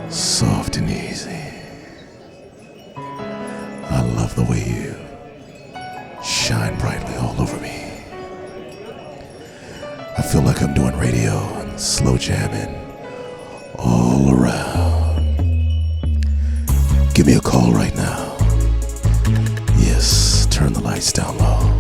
Soft and easy. I love the way you shine brightly all over me. I feel like I'm doing radio and slow jamming all around. Give me a call right now. Yes, turn the lights down low.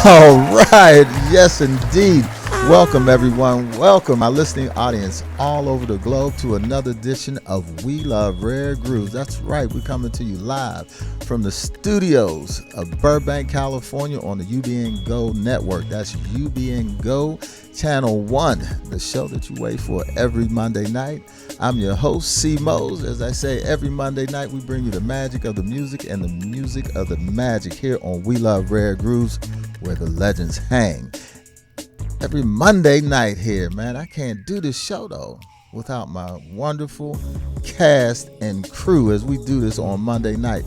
All right, yes indeed. Welcome everyone, welcome my listening audience all over the globe to another edition of We Love Rare Grooves. That's right, we're coming to you live from the studios of Burbank, California on the UBN Go network. That's UBN Go Channel 1, the show that you wait for every Monday night. I'm your host, C. Mose. As I say, every Monday night we bring you the magic of the music and the music of the magic here on We Love Rare Grooves, where the legends hang. Every Monday night here, man, I can't do this show though without my wonderful cast and crew as we do this on Monday night,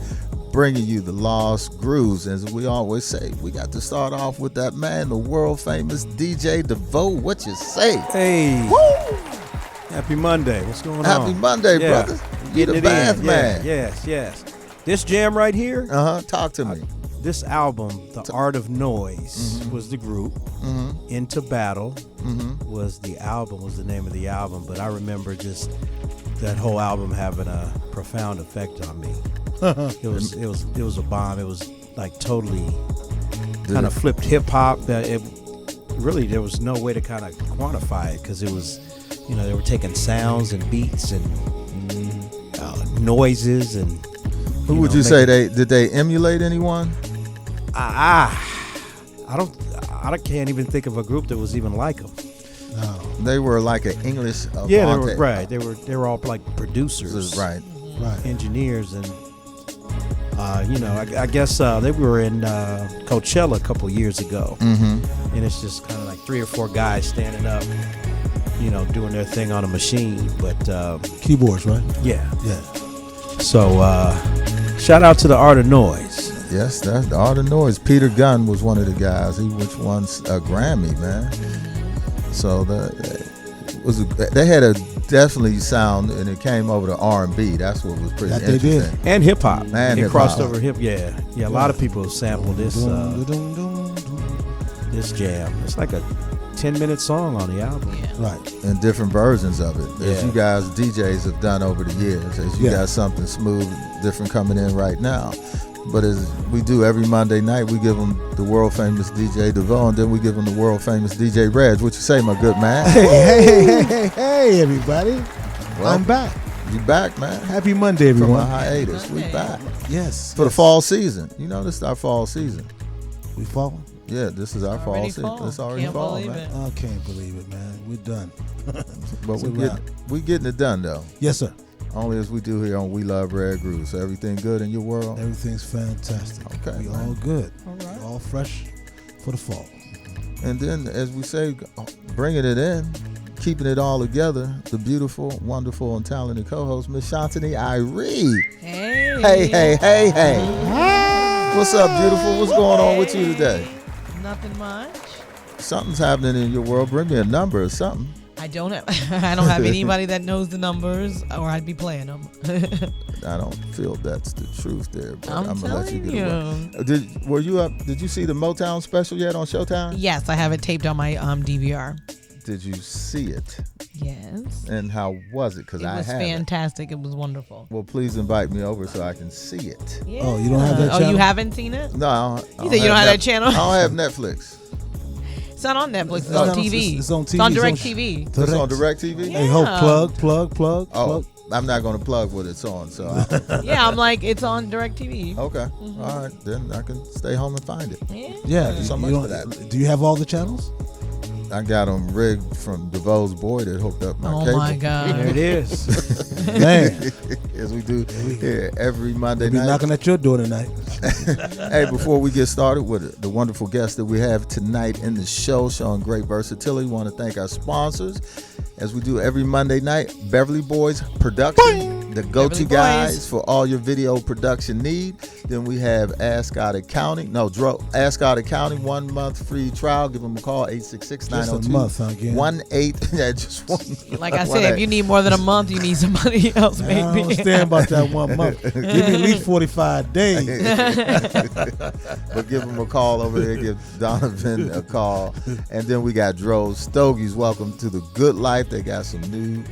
bringing you the lost grooves. As we always say, we got to start off with that man, the world famous DJ DeVoe. What you say? Hey, woo! Happy Monday. What's going on? Happy Monday, brother. You the bath man. Yes. This jam right here. Talk to me. This album, The Art of Noise, was the group. Into Battle was the album, was the name of the album. But I remember just that whole album having a profound effect on me. It was a bomb. It was like totally kind of flipped hip hop. It really, there was no way to kind of quantify it because it was, you know, they were taking sounds and beats and noises and. Who would you say did they emulate anyone? I can't even think of a group that was even like them. No, they were like an English. They were right. They were all like producers, right, engineers, and I guess they were in Coachella a couple years ago, and it's just kind of like 3 or 4 guys standing up, doing their thing on a machine, but keyboards, right? Yeah. So shout out to The Art of Noise. Yes, that's the Art of Noise. Peter Gunn was one of the guys. Which won a Grammy, man. So they had a definitely sound, and it came over to R&B. That's what was pretty interesting. They did. And hip hop. And it crossed over hip. Yeah. A lot of people sample this this jam. It's like a 10-minute song on the album. Yeah. Right, and different versions of it. As you guys DJs have done over the years. As you got something smooth, different coming in right now. But as we do every Monday night, we give them the world famous DJ DeVoe, and then we give them the world famous DJ Reg. What you say, my good man? Hey, everybody. Well, I'm back. You back, man. Happy Monday, From everyone. a hiatus. We back. Yes. For the fall season. You know, this is our fall season. We fall? Yeah, this is our fall season. It's already Can't fall, believe man. it. I can't believe it, man. We're done. But we getting it done, though. Yes, sir. Only as we do here on We Love Rare Grooves. So everything good in your world? Everything's fantastic. Okay, We man. all good. All right. All fresh for the fall. And then, as we say, bringing it in, keeping it all together, the beautiful, wonderful, and talented co-host, Miss Shantini Iree. Hey. What's up, beautiful? What's going on with you today? Nothing much. Something's happening in your world. Bring me a number or something. I don't have anybody that knows the numbers, or I'd be playing them. I don't feel that's the truth there, but I'm gonna let you telling get away. Were you up? Did you see the Motown special yet on Showtime? Yes, I have it taped on my DVR. Did you see it? Yes. And how was it? Because It I was haven't. fantastic. It was wonderful. Well, please invite me over so I can see it. Yeah. Oh, you don't have that Oh, channel? you haven't seen it? No, I don't You said you don't have that channel? I don't have Netflix. It's not on Netflix. It's No, on no, TV. it's on TV. It's on It's Direct on TV. It's on DirecTV? Yeah. Hey, ho, plug. Oh, I'm not going to plug what it's on. So, Yeah, I'm like, it's on Direct TV. okay. All right. Then I can stay home and find it. Yeah. Thank you so much for that. Do you have all the channels? I got them rigged from DeVoe's boy that hooked up my Oh cable. my God. There it is. Man, As we do here every Monday we'll be night. knocking at your door tonight. Hey, before we get started with the wonderful guest that we have tonight in the show, showing great versatility, we want to thank our sponsors. As we do every Monday night, Beverly Boys Production, the go-to Beverly guys Boys. for all your video production need. Then we have Ask God Accounting. Ask God Accounting, 1 month free trial. Give them a call, 866-902. Just a month, huh, again? 18. Yeah, just one. Like I said, if you need more than a month, you need somebody else, I maybe. don't understand about that 1 month. Give me at least 45 days. But give them a call over there. Give Donovan a call. And then we got Drove Stogies. Welcome to the good life. They got some new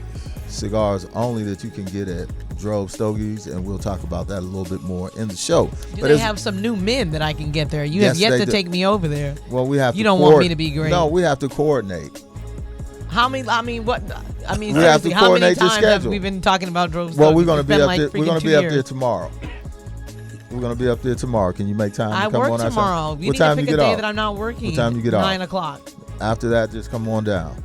cigars only that you can get at Drove Stogies, and we'll talk about that a little bit more in the show. Do they have some new men that I can get there? You have Yes, yet they to do. take me over there. Well, we have. You to don't want me to be great. No, we have to coordinate. How many? I mean, what? I mean, We have to seriously, how many coordinate your times have schedule. we been talking about Drove? Well, Stogies? we're gonna It's be been up like there. We're freaking gonna 2 be up years. there tomorrow. We're gonna be up there tomorrow. Can you make time I to come work on? tomorrow. What You need time to you pick a get day off? that I'm not working. What time you get off? 9 o'clock. After that, just come on down.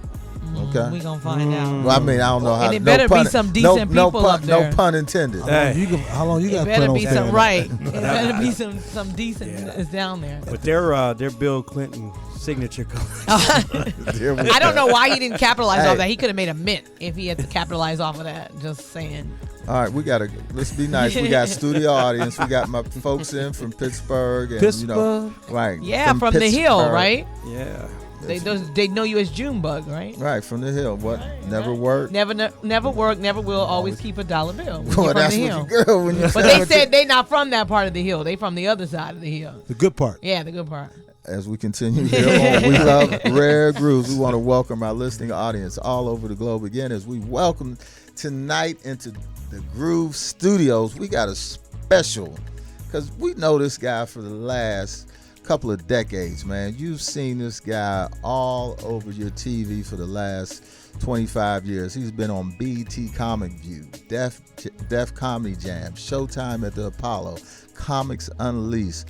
Okay. We gonna find out. Well, I mean, I don't know how. And it no better be pun, some no, decent no people pun, up there. No pun intended. Hey. How long you It got better plan on be staying? some right. It better be some decent is down there. But their Bill Clinton signature color. There we I don't go. know why he didn't capitalize Hey. off that. He could have made a mint if he had to capitalize off of that. Just saying. All right, let's be nice. We got studio audience. We got my folks in from Pittsburgh. And, You know, right. Yeah, from the hill, Pittsburgh. right? Yeah. They know you as Junebug, right? Right, from the hill. What? Right, Never right. worked? Never work, never will. Always keep a $1 bill. When Well, you're from that's the what hill. the girl when you But they said they not from that part of the hill. They from the other side of the hill. The good part. Yeah, the good part. As we continue here on We Love Rare Grooves, we want to welcome our listening audience all over the globe again as we welcome tonight into the Groove Studios. We got a special, because we know this guy for the last couple of decades, man. You've seen this guy all over your TV for the last 25 years. He's been on BET Comic View, Def Comedy Jam, Showtime at the Apollo, Comics Unleashed,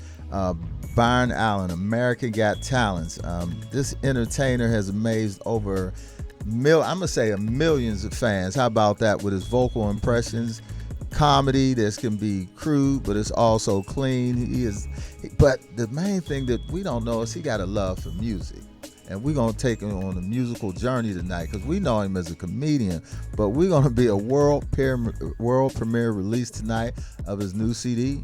Byron Allen, American Got Talents. This entertainer has amazed over millions of fans. How about that with his vocal impressions? Comedy that can be crude, but it's also clean. But the main thing that we don't know is he got a love for music. And we're going to take him on a musical journey tonight because we know him as a comedian. But we're going to be a world premiere release tonight of his new CD,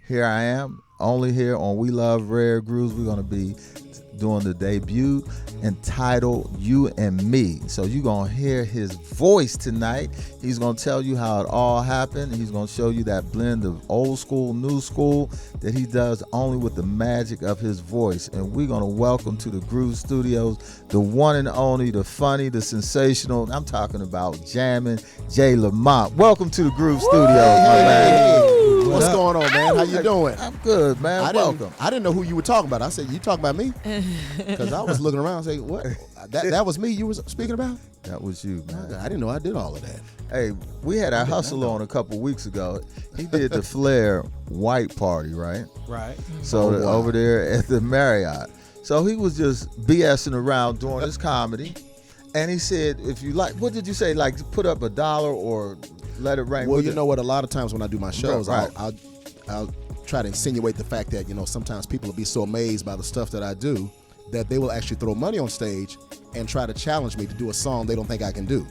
Here I Am. only here on We Love Rare Grooves. We're going to be doing the debut entitled You and Me. So you're going to hear his voice tonight. He's going to tell you how it all happened. He's going to show you that blend of old school, new school that he does only with the magic of his voice. And we're going to welcome to the Groove Studios the one and only, the funny, the sensational. I'm talking about Jammin Jay Lamont. Welcome to the Groove Studios, my man. What's going on, man? How you doing? I'm good, man. Welcome. I didn't know who you were talking about. I said, you talking about me? Because I was looking around and saying, what? That was me you was speaking about? That was you, man. I didn't know I did all of that. Hey, we had our hustle on a couple weeks ago. He did the Flair white party, right? Right. So over there at the Marriott. So he was just BSing around doing his comedy. And he said, if you like, what did you say? Like, put up $1 or let it rain? Well, you know what? A lot of times when I do my shows, Right. I'll try to insinuate the fact that, sometimes people will be so amazed by the stuff that I do that they will actually throw money on stage and try to challenge me to do a song they don't think I can do.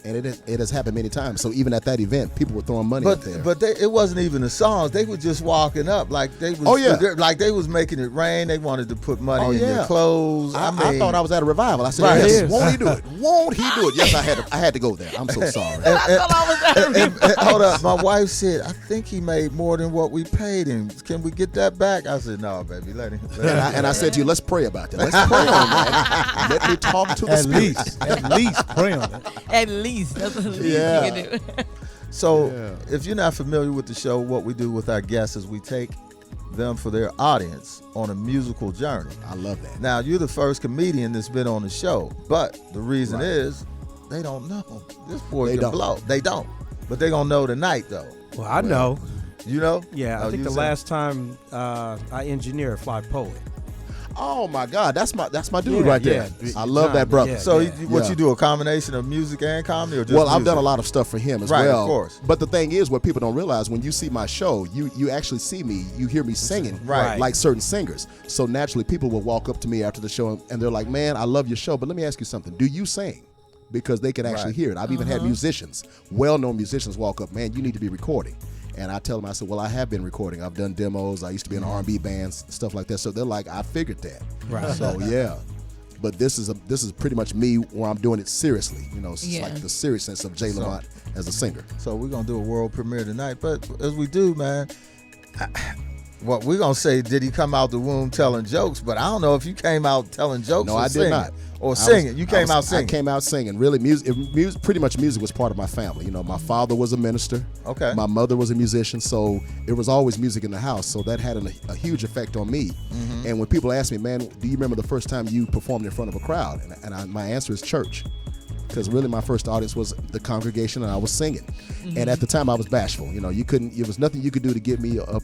And it has happened many times. So even at that event, people were throwing money up there. But it wasn't even the songs. They were just walking up like they was. Like they was making it rain. They wanted to put money in their clothes. I thought I was at a revival. I said, yes, won't he do it? Won't he do it? Yes, I had to go there. I'm so sorry. I thought I was at a revival. Hold up. My wife said, I think he made more than what we paid him. Can we get that back? I said, no, baby, let him. And I said to you, let's pray about that. Let's pray on that. Let me talk to the spirits. At least pray on it. At least. That's the least you can do. So if you're not familiar with the show, what we do with our guests is we take them for their audience on a musical journey. I love that. Now, you're the first comedian that's been on the show, but the reason is they don't know. This boy can blow. They don't. But they're going to know tonight, though. Well, I know. You know? Yeah, I think the last time I engineered Fly Poet. Oh my God, that's my dude right there. I love that brother. Yeah, so you do, a combination of music and comedy, or just I've music? done a lot of stuff for him as well. Of course. But the thing is, what people don't realize, when you see my show, you actually see me, you hear me singing, like certain singers. So naturally, people will walk up to me after the show and they're like, "Man, I love your show, but let me ask you something. Do you sing?" Because they can actually hear it. I've even had musicians, well-known musicians, walk up, "Man, you need to be recording." And I tell them, I said, well, I have been recording. I've done demos. I used to be in R&B bands, stuff like that. So they're like, I figured that. Right. So yeah, but this is pretty much me where I'm doing it seriously. It's like the seriousness of Jay Lamont as a singer. So we're gonna do a world premiere tonight. But as we do, man, what we're gonna say, did he come out the womb telling jokes? But I don't know if you came out telling jokes. No, or I singing. did not. Or singing. You came out singing. I came out singing. Really, pretty much music was part of my family. My father was a minister. Okay. My mother was a musician, so it was always music in the house. So that had a huge effect on me. Mm-hmm. And when people ask me, man, do you remember the first time you performed in front of a crowd? And my answer is church. Because really my first audience was the congregation and I was singing. Mm-hmm. And at the time I was bashful. It was nothing you could do to get me up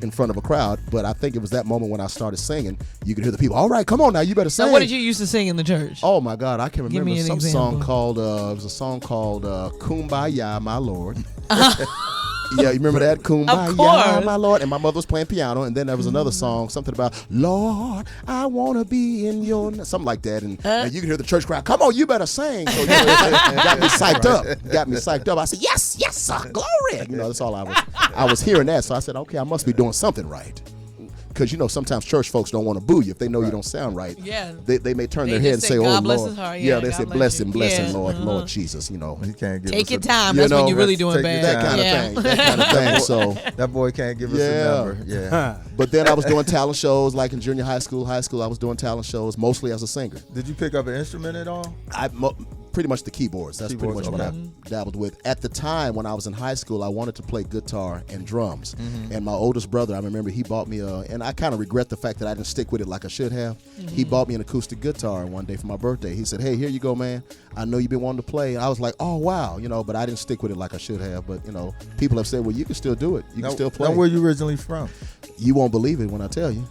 in front of a crowd. But I think it was that moment when I started singing, you could hear the people, all right, come on now, you better sing. Now, what did you used to sing in the church? Oh my God, I can remember some example. song called, it was a song called Kumbaya, My Lord. Yeah, you remember that? Kumbaya, My Lord. And my mother was playing piano. And then there was another song, something about, Lord, I want to be in your... Something like that. And you can hear the church crowd, come on, you better sing. So got me psyched up. Got me psyched up. I said, yes, sir, glory. That's all I was hearing that. So I said, okay, I must be doing something right. Because, sometimes church folks don't want to boo you if they know you don't sound right. Yeah. They may turn their head and say, oh, God bless Lord. his heart. Yeah, they say, bless him, Lord. Lord Jesus, He can't give Take us your time. That's when you're really doing bad. That kind of thing. So that boy can't give us a number. Yeah. But then I was doing talent shows, like in junior high school. I was doing talent shows, mostly as a singer. Did you pick up an instrument at all? Pretty much the keyboards. That's pretty much what I dabbled with. At the time when I was in high school, I wanted to play guitar and drums. Mm-hmm. And my oldest brother, I remember he bought me and I kind of regret the fact that I didn't stick with it like I should have. Mm-hmm. He bought me an acoustic guitar one day for my birthday. He said, hey, here you go, man. I know you've been wanting to play. And I was like, oh, wow. But I didn't stick with it like I should have. But, people have said, well, you can still do it. You can still play. Now, where are you originally from? You won't believe it when I tell you.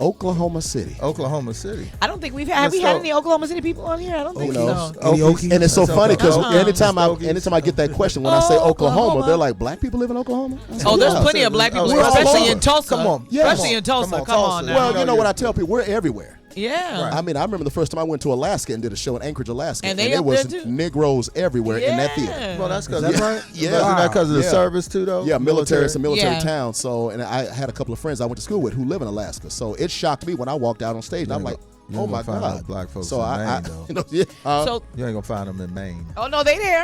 Oklahoma City. I don't think we had any Oklahoma City people on here. I don't think so. And it's so funny because anytime I get that question when I say Oklahoma, they're like, black people live in Oklahoma? There's plenty of black people, especially in Tulsa. Come on. Especially in Tulsa. Come on now. Well, you know what I tell people? We're everywhere. Yeah. I mean, I remember the first time I went to Alaska and did a show in Anchorage, Alaska, And they there up was there, too? Negroes everywhere in that theater. Well, that's because Is that right? Yeah. Isn't that because of the Yeah. service too, though? Yeah, military. It's a military Yeah. town. So, and I had a couple of friends I went to school with who live in Alaska. So it shocked me when I walked out on stage. And I'm like, You oh ain't my gonna find God. no black folks so in I Maine, though. you know, yeah. So, You ain't gonna find them in Maine. oh no, they there.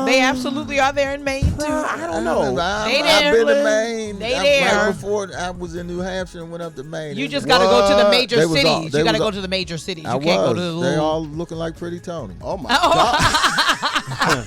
They absolutely are there in Maine too. I don't know. They I've there. been to Maine. They Right there. before I was in New Hampshire and went up to Maine. You It just was- got to go to the What? major They was cities. all- You they got to was go all- to the major cities. You I can't was. go to the They little. all looking like Pretty Tony. Oh my God.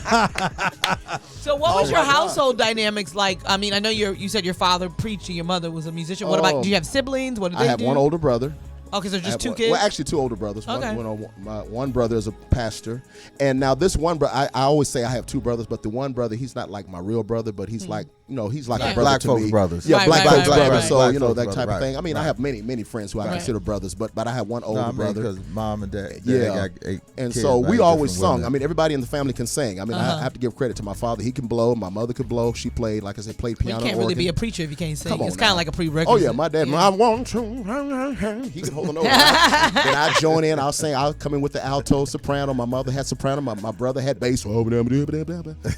So what was Oh your my God. household dynamics like? I mean, I know you said your father preached and your mother was a musician. What about? Oh. Do you have siblings? What do I they have do? one older brother. Okay, so I just have two one- kids. Well, actually, two older brothers. Okay. One brother is a pastor, and now this one brother. I always say I have two brothers, but the one brother, he's not like my real brother, but he's like, he's like Yeah. a brother Black to folks me. brothers. Yeah, Right, black right, folks right, brothers. right. So Black you know folks that brother, type of right, thing. I mean, I right. have many friends who I Right. consider brothers, but I have one older No, I mean, brother. because mom and dad. Yeah, and so we always sung. I mean, everybody in the family can sing. I mean, I have to give credit to my father. He can blow. My mother could blow. She played, like I said, played Well, piano. you can't really organ. be a preacher if you can't sing. Come on It's kind now. of like a prerequisite. Oh yeah, my dad. Yeah. I want to. He could hold a note. Then I join in. I'll sing. I'll come in with the alto, soprano. My mother had soprano. My brother had bass.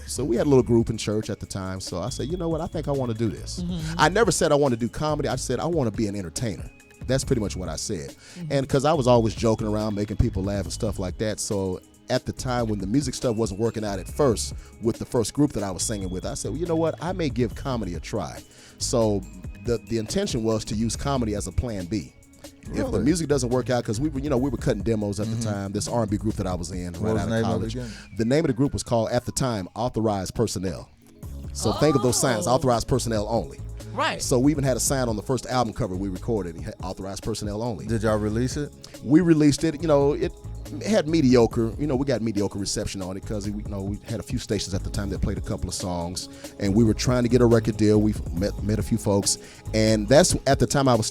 So we had a little group in church at the time. So I said, you know what? I think I want to do this. I never said I want to do comedy. I said I want to be an entertainer. That's pretty much what I said. And because I was always joking around, making people laugh and stuff like that. So at the time when the music stuff wasn't working out at first with the first group that I was singing with, I said, well, you know what? I may give comedy a try. So the intention was to use comedy as a plan B. If the Really? music doesn't work out, because we were cutting demos at the time. This R&B group that I was in What right was out the of name of it college. again? The name of the group was called, at the time, Authorized Personnel. So think of those signs, authorized personnel only. Right. So we even had a sign on the first album cover we recorded. It had authorized personnel only. Did y'all release it? We released it. It had mediocre. We got mediocre reception on it because we had a few stations at the time that played a couple of songs, and we were trying to get a record deal. We met a few folks, and that's at the time I was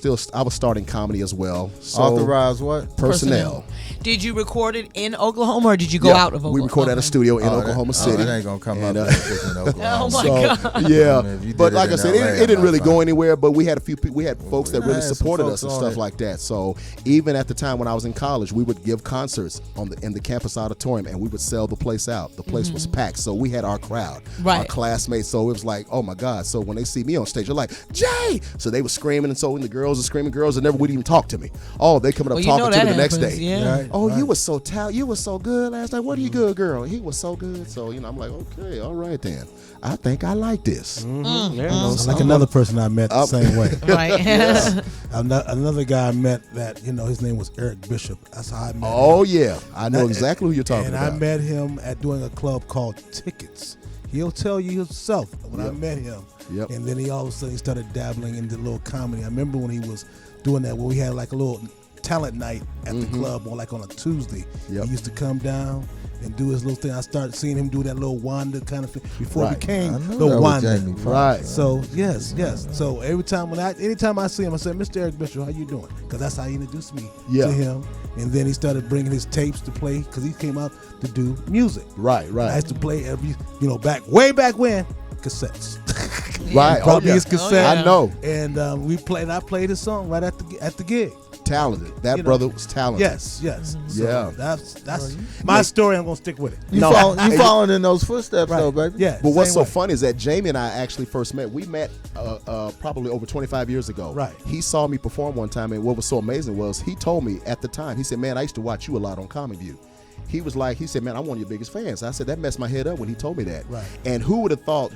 starting comedy as well. So Authorized what? personnel. Did you record it in Oklahoma or did you go out of Oklahoma? We recorded at a studio in Oh, Oklahoma that- City. it ain't gonna come And, up if it's in Oklahoma. Oh, my So God. yeah, I mean, if you but did like it I in said, LA, it didn't really might go find- anywhere. But we had we had folks that really had some supported folks us and on stuff it. like that. So even at the time when I was in college, we would give concerts in the campus auditorium, and we would sell the place out. The place was packed, so we had our crowd, Right. our classmates. So it was like, oh my God! So when they see me on stage, they're like, Jay! So they were screaming, and so when the girls are screaming, girls that never would even talk to me. Oh, they coming up Well, talking to me that the next happens, day. Yeah. Right. Oh, you was so you was so good last night. What are you good, girl? He was so good. So I'm like, okay, all right then. I think I like this. Sounds like another person I met the same way. Right. Another guy I met that, his name was Eric Bishop. That's how I met him. Oh yeah, I know exactly who you're talking and about. I met him at doing a club called Tickets. He'll tell you himself when I Yep. met him. Yep. And then he all of a sudden he started dabbling into a little comedy. I remember when he was doing that, when we had like a little talent night at the club on a Tuesday. Yep. He used to come down and do his little thing. I started seeing him do that little Wanda kind of thing before Right. it became I knew the that was Wanda. Jamie Foxx. Right. So yes. So anytime I see him, I say, Mr. Eric Bishop, how you doing? Because that's how he introduced me Yeah. to him. And then he started bringing his tapes to play because he came out to do music. Right. I used to play way back when, cassettes. Right. Brought me yeah. his cassette. I know. And I played his song right at the gig. Talented. That brother was talented. Yes. So Yeah. that's my story. I'm gonna stick with it. You No. following in those footsteps, though, baby. Yeah. But what's same so way. funny is that Jamie and I actually first met. We met probably over 25 years ago. Right. He saw me perform one time, and what was so amazing was he told me at the time, he said, man, I used to watch you a lot on Comic View. He said, man, I'm one of your biggest fans. I said, that messed my head up when he told me that. Right. And who would have thought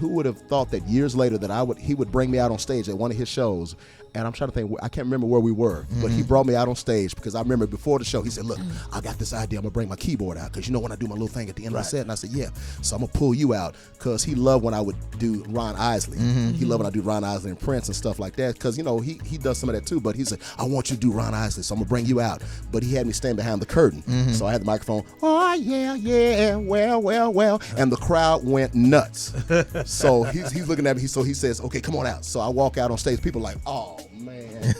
that years later that he would bring me out on stage at one of his shows. And I'm trying to think, I can't remember where we were, but he brought me out on stage because I remember before the show, he said, look, I got this idea. I'm going to bring my keyboard out because when I do my little thing at the end of the set. And I said, yeah. So I'm going to pull you out because he loved when I would do Ron Isley. He loved when I do Ron Isley and Prince and stuff like that because, he does some of that too. But he said, I want you to do Ron Isley, so I'm going to bring you out. But he had me stand behind the curtain. So I had the microphone, oh, yeah, well. And the crowd went nuts. So he's looking at me. So he says, okay, come on out. So I walk out on stage. People are like, oh, man.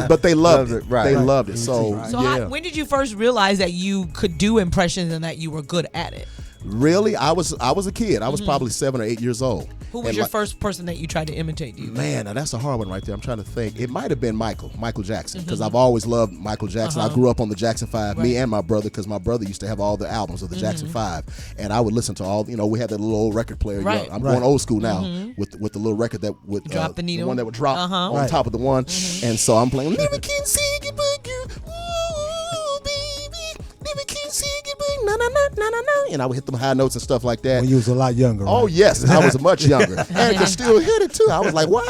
But they loved it. Right. They loved it. So So when did you first realize that you could do impressions and that you were good at it? Really, I was a kid. I was probably 7 or 8 years old. Who was your first person that you tried to imitate? Do you Man, now that's a hard one right there. I'm trying to think. It might have been Michael Jackson, because I've always loved Michael Jackson. I grew up on the Jackson 5, me and my brother, because my brother used to have all the albums of the Jackson 5, and I would listen to all. We had that little old record player. Right. I'm going old school now with the little record that would drop the needle, one that would drop on top of the one, and so I'm playing. Never can see you, but girl, ooh, baby, never can see you, but na na na na na na, and I would hit them high notes and stuff like that. When you was a lot younger. Oh right? yes, I was much younger, and could still hit it too. I was like, "Wow!"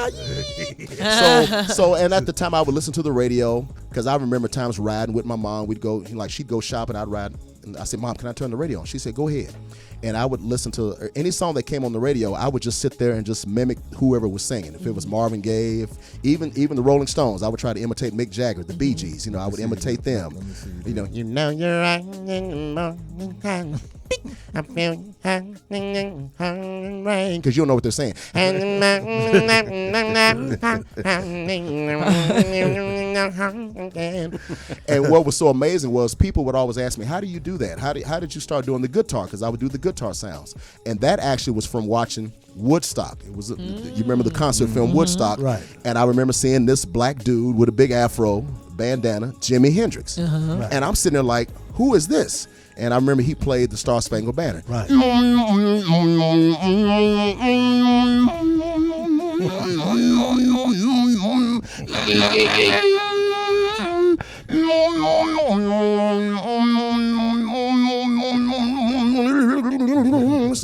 So, and at the time, I would listen to the radio, because I remember times riding with my mom. We'd go, she'd go shopping, I'd ride, and I said, "Mom, can I turn the radio on?" She said, "Go ahead." And I would listen to any song that came on the radio. I would just sit there and just mimic whoever was singing. If it was Marvin Gaye, even the Rolling Stones, I would try to imitate Mick Jagger, the Bee Gees. I would imitate them. You're right in the morning. I feel because you don't know what they're saying. And what was so amazing was people would always ask me, "How do you do that? How did you start doing the guitar?" Because I would do the guitar sounds, and that actually was from watching Woodstock. It was you remember the concert film Woodstock, right? And I remember seeing this black dude with a big afro, bandana, Jimi Hendrix, Right. and I'm sitting there like, "Who is this?" And I remember he played the Star Spangled Banner. Right. So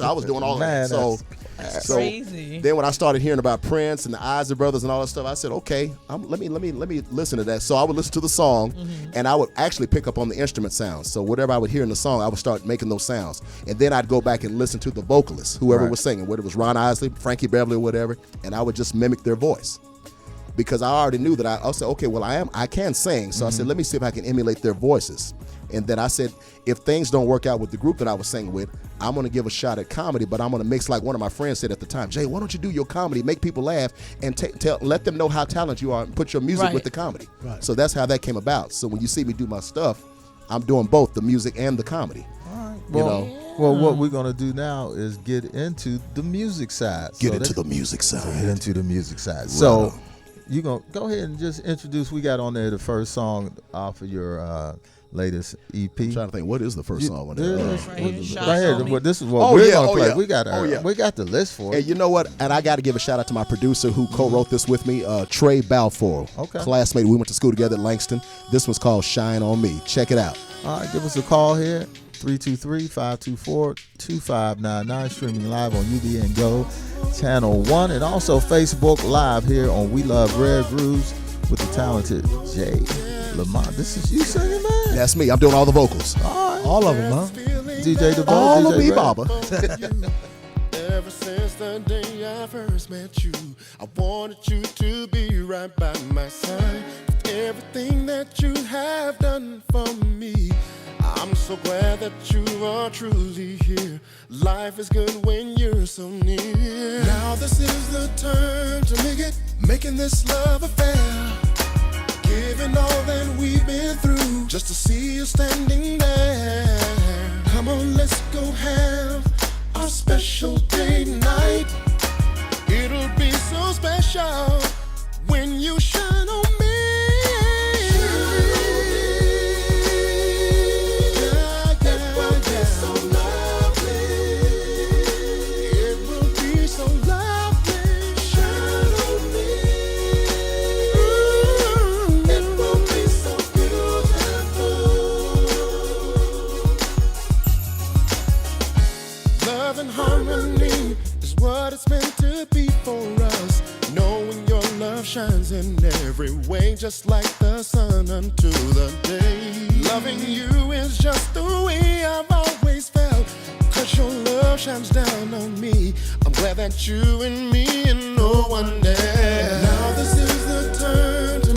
I was doing all Man, that. So crazy. then when I started hearing about Prince and the Isley Brothers and all that stuff, I said, okay, let me listen to that. So I would listen to the song, and I would actually pick up on the instrument sounds. So whatever I would hear in the song, I would start making those sounds, and then I'd go back and listen to the vocalists, whoever was singing, whether it was Ron Isley, Frankie Beverly, or whatever, and I would just mimic their voice. Because I already knew that I said, okay, well, I can sing. So I said, let me see if I can emulate their voices. And then I said, if things don't work out with the group that I was singing with, I'm going to give a shot at comedy, but I'm going to mix, like one of my friends said at the time, "Jay, why don't you do your comedy, make people laugh, and let them know how talented you are, and put your music with the comedy." Right. So that's how that came about. So when you see me do my stuff, I'm doing both the music and the comedy. All right. Well, What we're going to do now is get into the music side. Get into the music Get side. into the music side. Right So on. you going to go ahead and just introduce. We got on there the first song off of your latest EP. I'm trying to think, what is the first song on there? Right here, Shots Right here. on Me. Well, this is what we're going to play. Yeah. We got we got the list for it. And you know what? And I got to give a shout out to my producer who co-wrote this with me, Trey Balfour, classmate. We went to school together at Langston. This one's called "Shine on Me." Check it out. All right, give us a call here, 323-524-2599, streaming live on UBN Go Channel 1, and also Facebook Live here on We Love Rare Grooves with the talented Jay Lamont. This is you singing, man? That's me. I'm doing all the vocals. All right. All of them, huh? DJ DeVoe, All DJ of me, Ray. Baba. Ever since the day I first met you, I wanted you to be right by my side. Everything that you have done for me, I'm so glad that you are truly here. Life is good when you're so near. Now this is the time to making this love affair. Giving all that we've been through, just to see you standing there. Come on, let's go have our special day night. It'll be so special when you shine on me. It's meant to be for us, knowing your love shines in every way, just like the sun unto the day. Loving you is just the way I've always felt, 'cause your love shines down on me. I'm glad that you and me and no one else. Now this is the time to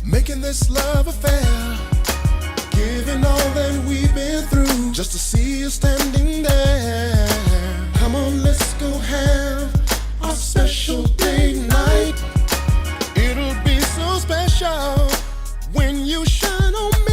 making this love affair. Giving all that we've been through, just to see you standing there. Come on, let's go have our special day night. It'll be so special when you shine on me.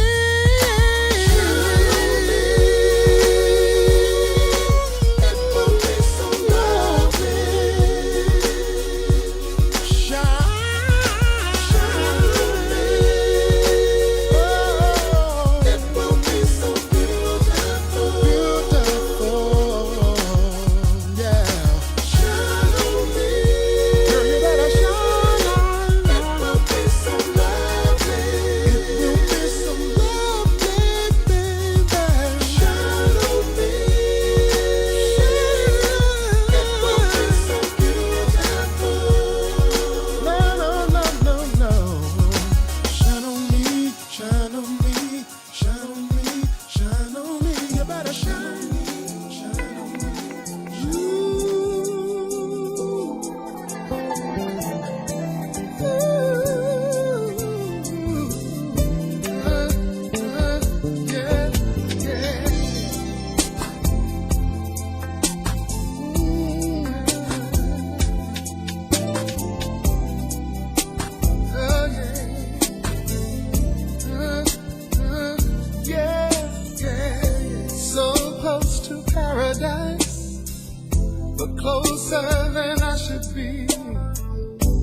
closer than I should be.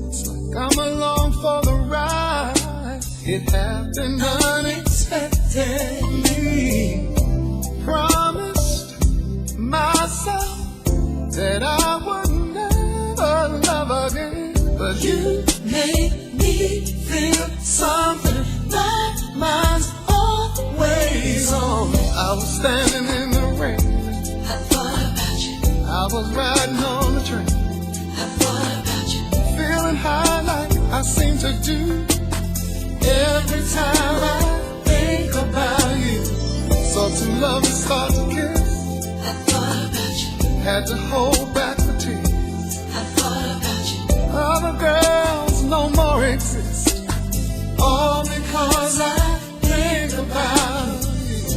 It's like I'm along for the ride. It happened unexpectedly. Promised myself that I would never love again, but you made me feel something that mine's always on. I was standing in the rain, I thought about you. I was riding on the train, I thought about you. Feeling high like I seem to do every time I think about you. So to love and start to kiss, I thought about you. Had to hold back the tears, I thought about you. Other girls no more exist, all because I think about you.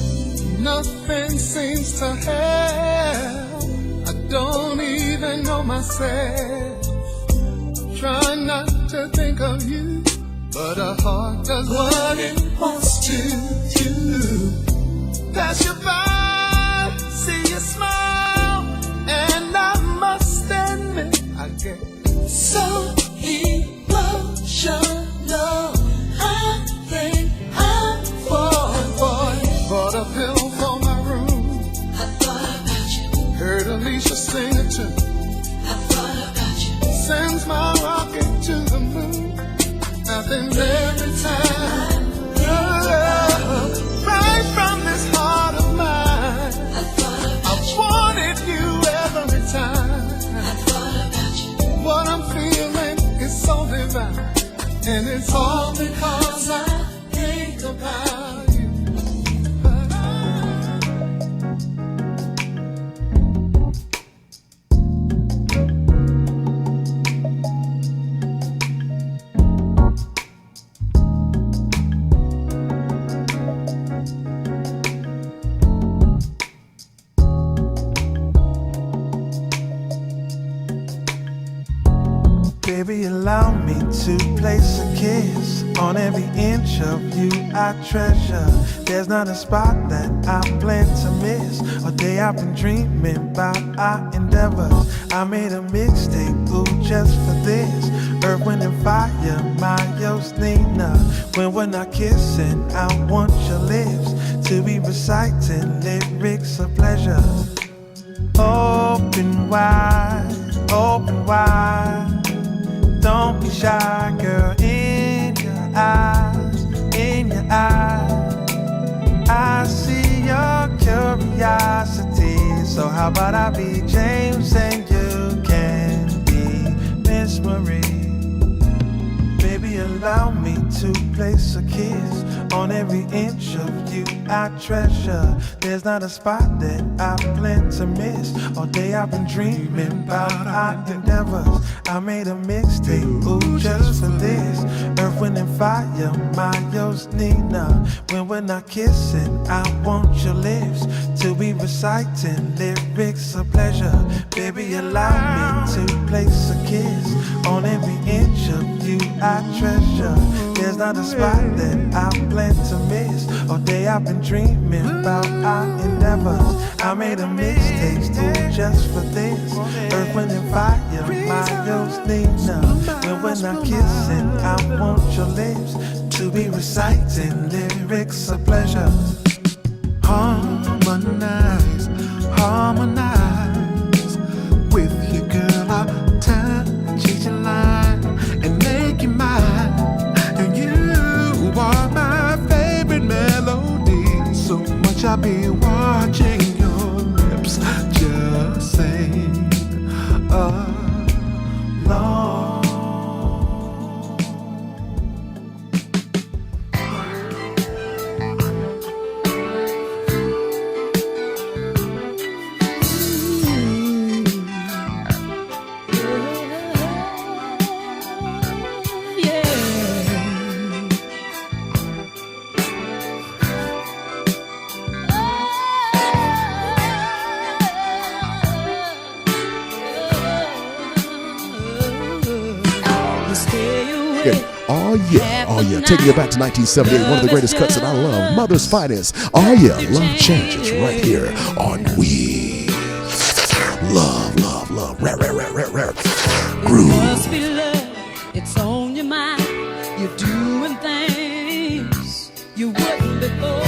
Nothing seems to help, I don't even know myself. Try not to think of you, but a heart does what it wants to do. Pass you by, see you smile, and I must admit I get so emotional. I think I'm falling for you. Bought a pill for my room, I thought about you. Heard Alicia sing a tune, I thought about you. Sends my rocket to the moon. Happens every time. Right from this heart of mine, I wanted you every time. What I'm feeling is so divine, and it's all because I think about you. Baby, allow me to place a kiss on every inch of you I treasure. There's not a spot that I plan to miss. All day I've been dreaming about our endeavors. I made a mixtape, ooh, just for this. Earth, Wind and Fire, my Nina. When we're not kissing, I want your lips to be reciting lyrics of pleasure. Open wide, open wide. Don't be shy, girl, in your eyes, in your eyes. I see your curiosity. So how about I be James and you can be Miss Marie? Baby, allow me to place a kiss on every inch of you I treasure. There's not a spot that I plan to miss. All day I've been dreaming about our endeavors. I made a mixtape, ooh, just for this. Earth, Wind and Fire, my Nina. When we're not kissing, I want your lips to be reciting lyrics of pleasure. Baby, allow me to place a kiss on every inch of you I treasure. There's not a spot that I plan to miss. All day I've been dreaming about our endeavors. I made a mixtape, ooh, just for this. Earth, Wind and Fire, my Nina. When we're not kissing, I want your lips to be reciting lyrics of pleasure. Harmonize, harmonize with you, girl. I'll touch each line and make you mine. And you are my favorite melody. So much I'll be watching your lips just sing along. Oh yeah, taking it back to 1978, one of the greatest cuts that I love, Mother's Finest. Oh yeah, love changes right here on We Love, Love, Love. love. Rare. It must be love. It's on your mind. You're doing things you wouldn't before.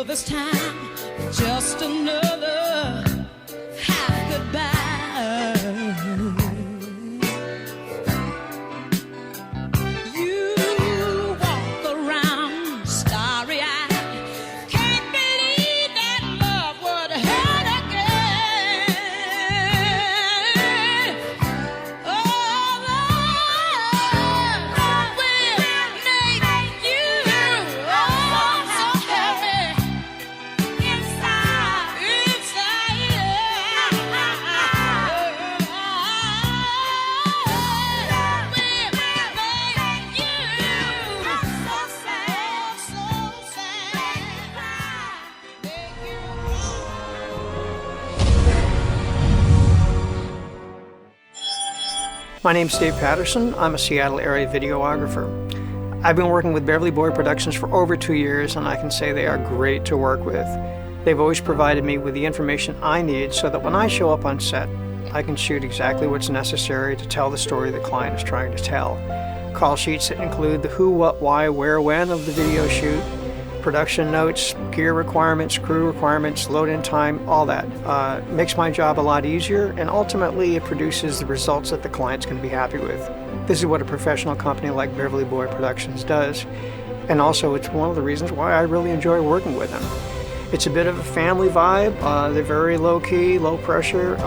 This time, just another half goodbye. You walk around starry-eyed, can't believe that love would hurt again. Oh, love will make you so happy. My name's Dave Patterson. I'm a Seattle area videographer. I've been working with Beverly Boy Productions for over 2 years, and I can say they are great to work with. They've always provided me with the information I need so that when I show up on set, I can shoot exactly what's necessary to tell the story the client is trying to tell. Call sheets that include the who, what, why, where, when of the video shoot, production notes, gear requirements, crew requirements, load-in time, all that. Makes my job a lot easier, and ultimately it produces the results that the client's going to be happy with. This is what a professional company like Beverly Boy Productions does, and also it's one of the reasons why I really enjoy working with them. It's a bit of a family vibe. They're very low-key, low pressure,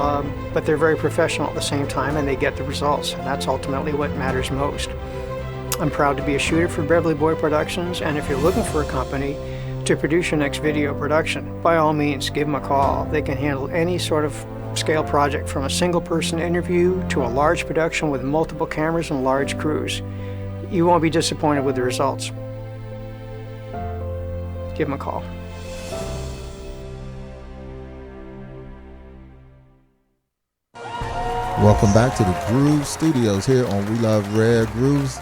but they're very professional at the same time, and they get the results, and that's ultimately what matters most. I'm proud to be a shooter for Beverly Boy Productions, and if you're looking for a company to produce your next video production, by all means, give them a call. They can handle any sort of scale project, from a single-person interview to a large production with multiple cameras and large crews. You won't be disappointed with the results. Give them a call. Welcome back to the Groove Studios here on We Love Rare Grooves,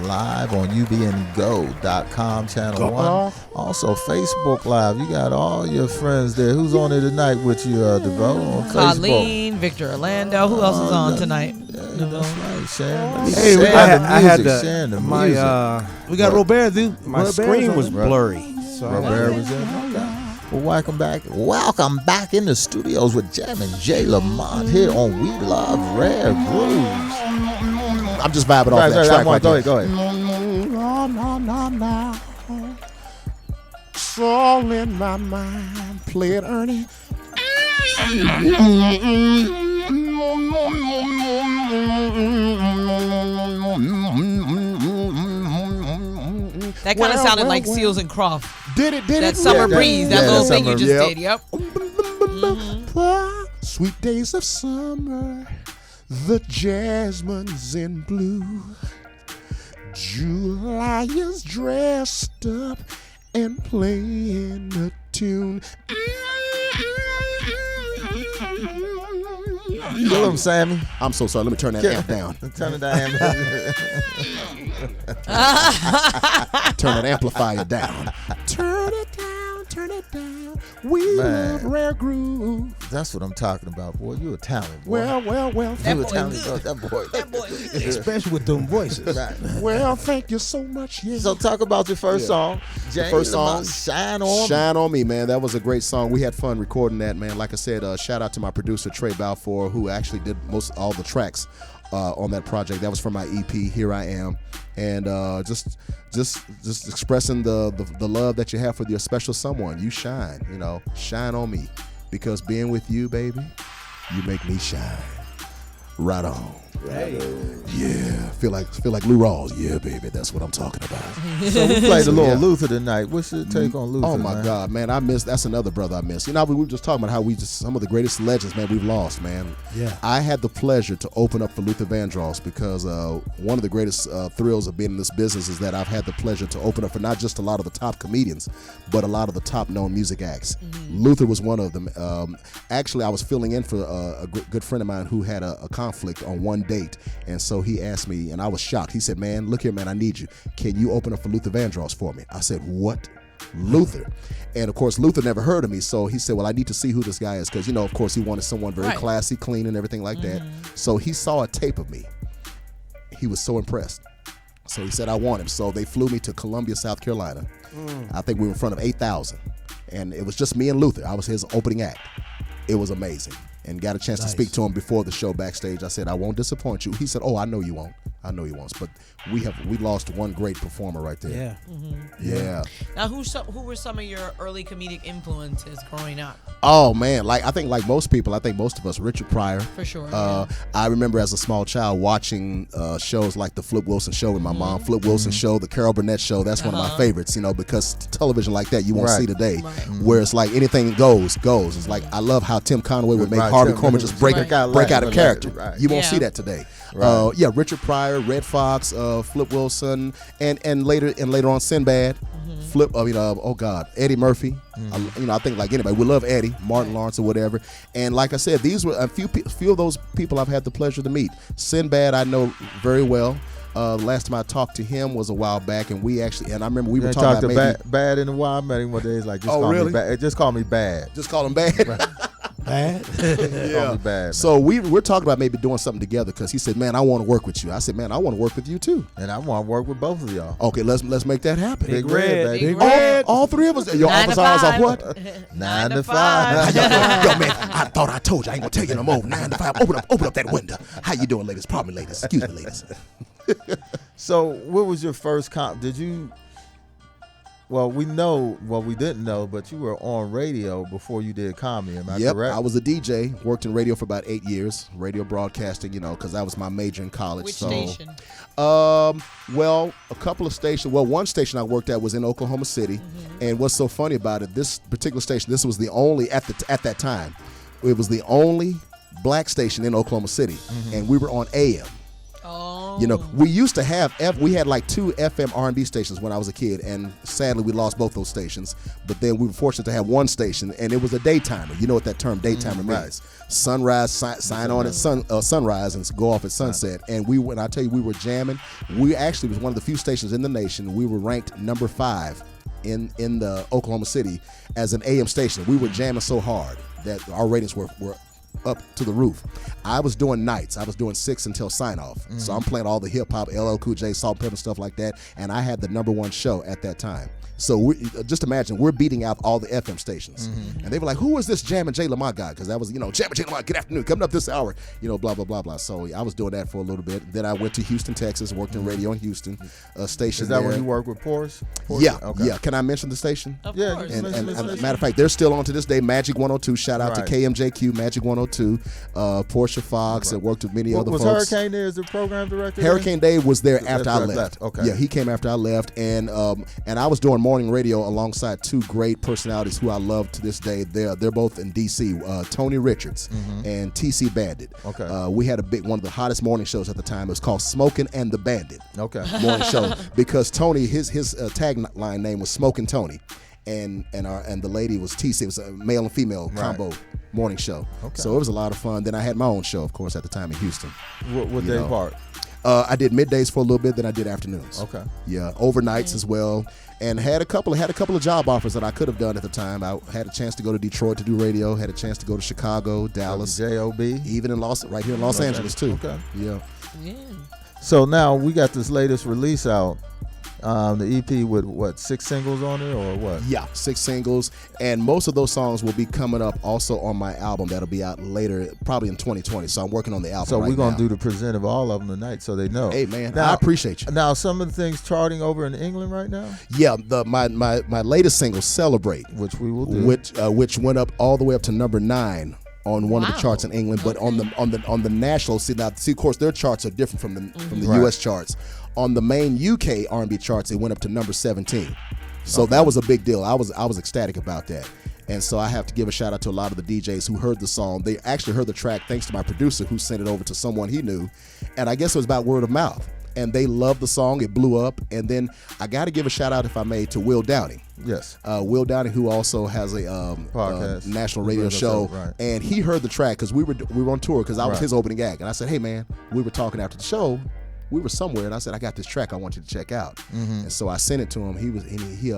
live on ubngo.com channel 1. Also Facebook Live. You got all your friends there. Who's on there tonight with you, DeVoe, on Facebook? Colleen, Victor Orlando. Who else is on tonight? That's right, Sharon. Hey, I had the music. We got Robert, dude. My screen was blurry. So Robert was in. Okay. Well, welcome back. Welcome back in the studios with Jammin Jay Lamont here on We Love Rare Grooves. I'm just vibing off that track. Go ahead. It's all in my mind. Play it, Ernie. That kind of sounded like Seals and Croft. Did it? That summer breeze, that little thing you just did. Yep. Sweet days of summer, the jasmine's in blue. July is dressed up and playing a tune. Kill him, Sammy. I'm so sorry. Let me turn that amp down. Turn it down. Turn that amplifier down. Turn it down. turn it down. We love Rare Groove. That's what I'm talking about, boy. You a talent, boy. Well. You a talent, boy. That boy. Especially with them voices. Right. Well, thank you so much. Yeah. So talk about your first song. Jay First Lamont, song, Shine On Me. Shine On Me, man. That was a great song. We had fun recording that, man. Like I said, shout out to my producer, Trey Balfour, who actually did all the tracks on that project. That was from my EP, Here I Am. And just expressing the love that you have for your special someone. You shine, shine on me. Because being with you, baby, you make me shine. Right on. Right. Yeah, feel like Lou Rawls. Yeah, baby, that's what I'm talking about. So we played a little Luther tonight. What's your take on Luther? Oh my God, man, that's another brother I miss. We were just talking about how some of the greatest legends, man, we've lost, man. Yeah. I had the pleasure to open up for Luther Vandross because one of the greatest thrills of being in this business is that I've had the pleasure to open up for not just a lot of the top comedians, but a lot of the top known music acts. Luther was one of them. Actually, I was filling in for a good friend of mine who had a conflict on one date. And so he asked me, and I was shocked. He said, man, look here, man, I need you. Can you open up for Luther Vandross for me? I said, what? Luther? And of course, Luther never heard of me. So he said, well, I need to see who this guy is. Because, of course, he wanted someone very classy, clean, and everything like that. So he saw a tape of me. He was so impressed. So he said, I want him. So they flew me to Columbia, South Carolina. I think we were in front of 8,000. And it was just me and Luther. I was his opening act. It was amazing. And got a chance to speak to him before the show backstage. I said, I won't disappoint you. He said, oh, I know you won't. But we lost one great performer right there. Yeah. Now, who were some of your early comedic influences growing up? Oh man, I think most of us, Richard Pryor. For sure. I remember as a small child watching shows like the Flip Wilson Show with my mom. Flip Wilson Show, the Carol Burnett Show. That's one of my favorites. Because television like that you won't see today. Right. Where it's like anything goes. It's like I love how Tim Conway would make Harvey Korman just break out of character. Right. You won't see that today. Right. Richard Pryor, Red Fox, Flip Wilson, and later on Sinbad. Eddie Murphy. I think like anybody, we love Eddie, Martin Lawrence or whatever. And like I said, these were a few of those people I've had the pleasure to meet. Sinbad I know very well. Last time I talked to him was a while back, and I remember we were talking about Bad in a while. I met him one day. He's like, just call me Bad. Just call him Bad. Right. Bad? Yeah. Bad, so we're talking about maybe doing something together because he said, man, I want to work with you. I said, man, I want to work with you too. And I want to work with both of y'all. Okay, let's make that happen. Big Red, baby. Big Red. All three of us. Your office hours are what? 9 to 5. Yo, man, I thought I told you. I ain't going to tell you no more. 9 to 5. Open up that window. How you doing, ladies? Pardon me, ladies. Excuse me, ladies. So what was your first did you... Well, we didn't know, but you were on radio before you did comedy. Am I correct? I was a DJ. Worked in radio for about 8 years. Radio broadcasting, because that was my major in college. Which station? Well, a couple of stations. Well, one station I worked at was in Oklahoma City. And what's so funny about it, this particular station, this was the only, at that time, it was the only black station in Oklahoma City. And we were on AM. We used to have we had like 2 FM R&B stations when I was a kid, and sadly we lost both those stations. But then we were fortunate to have one station, and it was a daytimer. You know what that term daytimer means? Sunrise, sign on at sunrise and go off at sunset. And when I tell you we were jamming, we actually was one of the few stations in the nation. We were ranked number 5 in the Oklahoma City as an AM station. We were jamming so hard that our ratings were up to the roof. I was doing nights. I was doing 6 until sign off. So I'm playing all the hip hop, LL Cool J, Salt and Pepper, stuff like that. And I had the number 1 show at that time. So just imagine we're beating out all the FM stations. And they were like, who is this Jammin Jay Lamont guy? Because that was, Jammin Jay Lamont, good afternoon, coming up this hour, blah, blah, blah, blah. So I was doing that for a little bit. Then I went to Houston, Texas, worked in radio in Houston, station Is that there. when you worked with Porsche? Yeah, okay. yeah. Can I mention the station? Of course. And matter of fact, they're still on to this day. Magic 102. Shout out to KMJQ, Magic 102, Portia Fox, and worked with many other folks. Was Hurricane there as the program director? Hurricane Dave was there after I left. Okay. Yeah, he came after I left, and I was doing morning radio alongside 2 great personalities who I love to this day. They're both in D.C. Tony Richards and T.C. Bandit. Okay. We had one of the hottest morning shows at the time. It was called Smokin' and the Bandit. Okay. Morning show because Tony, his tagline name was Smokin' Tony, and the lady was TC. It was a male and female combo morning show. Okay. So it was a lot of fun. Then I had my own show, of course, at the time in Houston. What day part? I did middays for a little bit, then I did afternoons. Okay. Yeah, overnights as well, and had a couple of job offers that I could have done at the time. I had a chance to go to Detroit to do radio, had a chance to go to Chicago, Dallas, JOB, even in right here in Los Angeles too. Okay. Yeah. So now we got this latest release out. The EP with what, 6 singles on it or what? Yeah, 6 singles, and most of those songs will be coming up also on my album that'll be out later, probably in 2020. So I'm working on the album. So right we're gonna now. do the present of all of them tonight, so they know. Hey man, now, I appreciate you. Now, some of the things charting over in England right now. Yeah, my latest single, "Celebrate," which we will do, which went up all the way up to number 9 on one of the charts in England, but on the national, of course their charts are different from the Right. US charts. On the main UK R&B charts, it went up to number 17. So that was a big deal. I was ecstatic about that. And so I have to give a shout out to a lot of the DJs who heard the song. They actually heard the track thanks to my producer who sent it over to someone he knew. And I guess it was about word of mouth. And they loved the song. It blew up. And then I got to give a shout out, if I may, to Will Downey. Yes. Will Downey, who also has a podcast, national radio show. Right. And he heard the track because we were on tour because I was Right. his opening act. And I said, hey, man, we were talking after the show. We were somewhere, and I said, I got this track I want you to check out. And so I sent it to him. He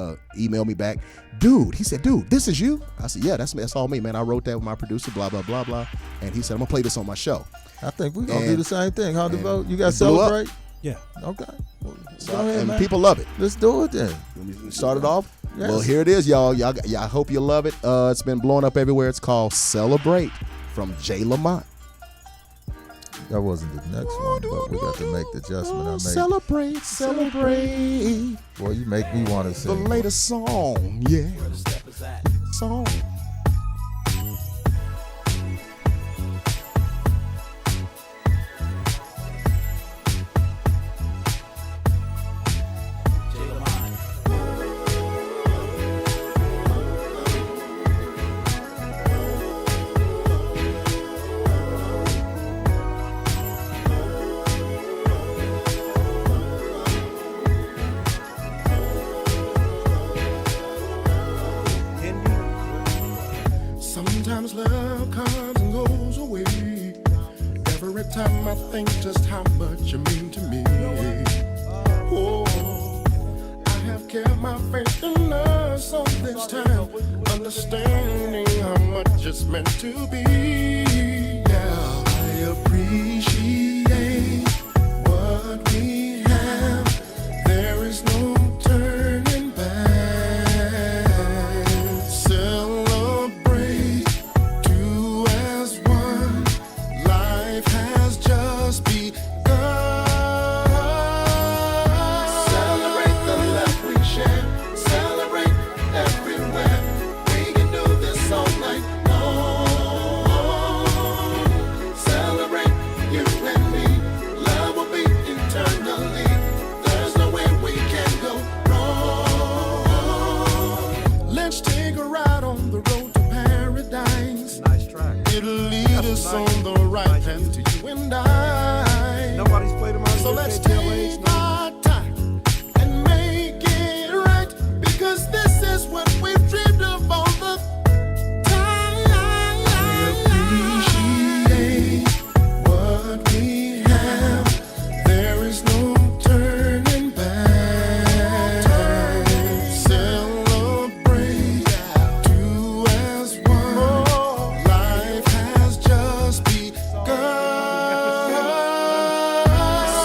emailed me back. He said, dude, this is you? I said, yeah, that's all me, man. I wrote that with my producer, blah, blah, blah, blah. And he said, I'm going to play this on my show. I think we're going to do the same thing, huh, DeVoe? You got to it blew up. celebrate? Yeah. Okay. Well, So, go ahead, and man. people love it. Let's do it then. We started off. Yes. Well, here it is, y'all. Y'all, I hope you love it. It's been blowing up everywhere. It's called "Celebrate" from Jay Lamont. That wasn't the next one, but we got to make the adjustment I made. Celebrate, celebrate. Boy, you make me want to The sing. latest song, yeah. Song. Sometimes love comes and goes away. Every time I think just how much you mean to me. Oh, I have kept my faith in us all this time, understanding how much it's meant to be. Yeah, I appreciate what we have. There is no turning back. Celebrate, two as one. Life has just begun. Celebrate the love we share. Celebrate everywhere. We can do this all night long. Celebrate you and me. Love will be eternally. There's no way we can go wrong. Let's take a ride on the road to paradise. Nice track. It'll lead us on the right path to you and I. Nobody's played them on So let's take our time and make it right, because this is what we've dreamed of all the time. We appreciate what we have. There is no turning back. Celebrate, two as one. Life has just begun.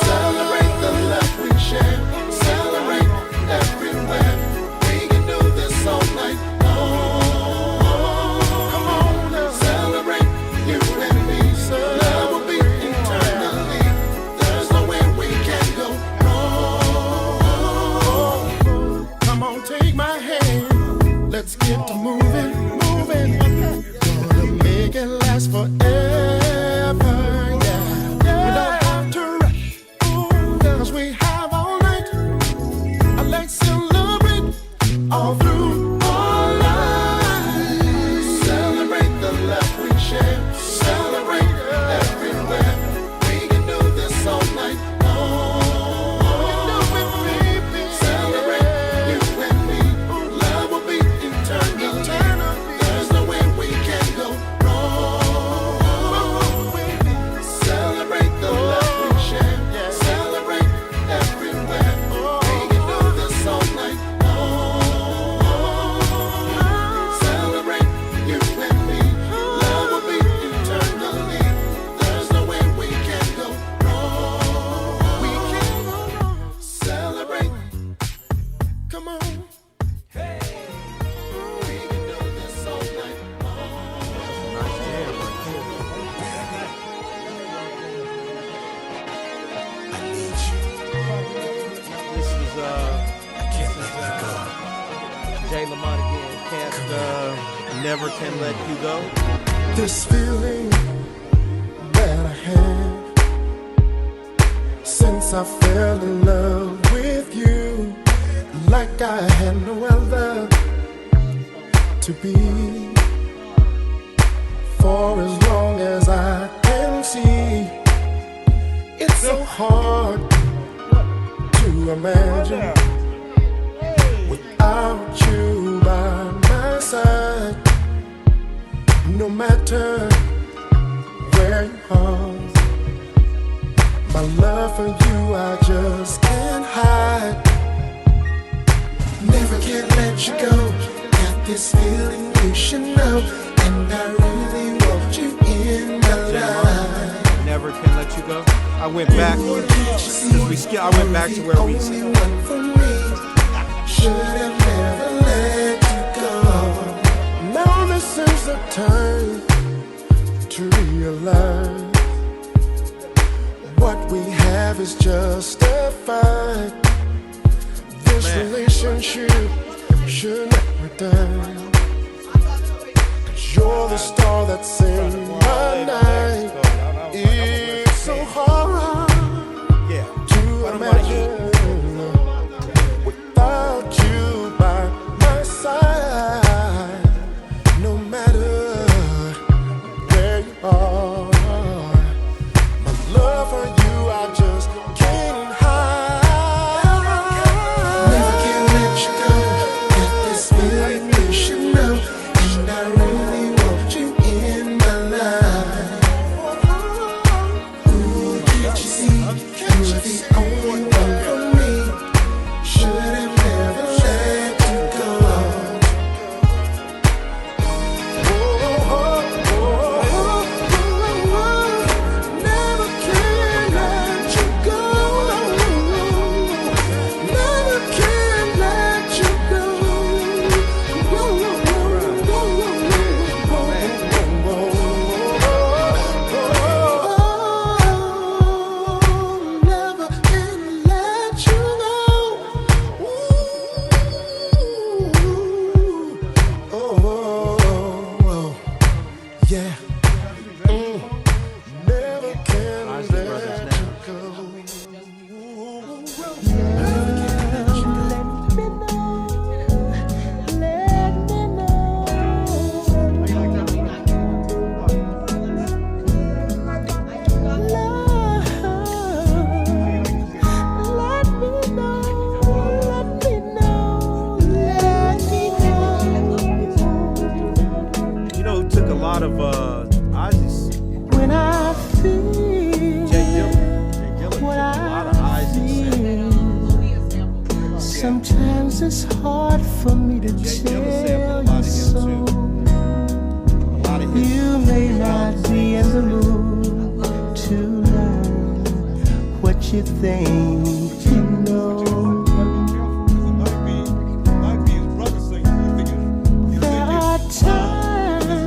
Celebrate the love we share. Celebrate everywhere. We can do this all night long. Come on now. Celebrate you and me. Love will be eternally. There's no way we can go wrong. Come on, take my hand. Let's get to moving, moving. Gonna make it last forever. Yeah. We don't have to rush, 'cause we have all night. Let's celebrate all through our lives. Celebrate the love we share. Celebrate everywhere. We can do this all night long. Celebrate you and me. Love will be eternally. There's no way we can go wrong. Celebrate the love we share. Jay Lamont again. Never Can Let You Go. This feeling that I have since I fell in love with you, like I had no other to be. For as long as I can see, it's so hard to imagine without you by my side. No matter where you are, my love for you I just can't hide. Never can let you go. Got this feeling you should know, and I really want you in my life. Never Can Let You Go. I went back I went back to where we said. Should have never let you go. Now this is the time to realize what we have is justified. This relationship should never die. 'Cause you're the star that's in my night. It's so hard to imagine without you by my side. No matter where you are, my love for you I just can't hide. Never can let you go. Got this feeling you should know, and I really want you in my life. Ooh, can't you see? You're the only one for me. Should have never let you go. Never can let you go. Never can let you go. Never can let you go. Yeah. Never can let you go. You know who took a lot of Ozzy's? When I feel Jay Dilla. Jay Dilla took a lot of Ozzy's. sometimes it's hard for me to tell you so. You may not be in the mood to learn what you think you know. There are times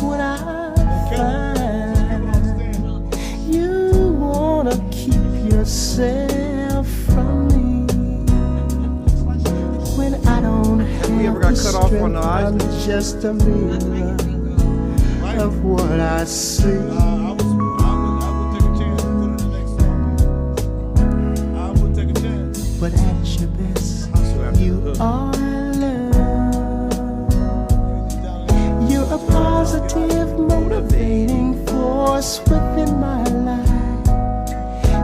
when I find you wanna keep yourself from me. When I don't have We ever got the cut off on the strength, I'm eyes? just a mirror of what I see. But at your best, you are love. You're a positive, motivating force within my life.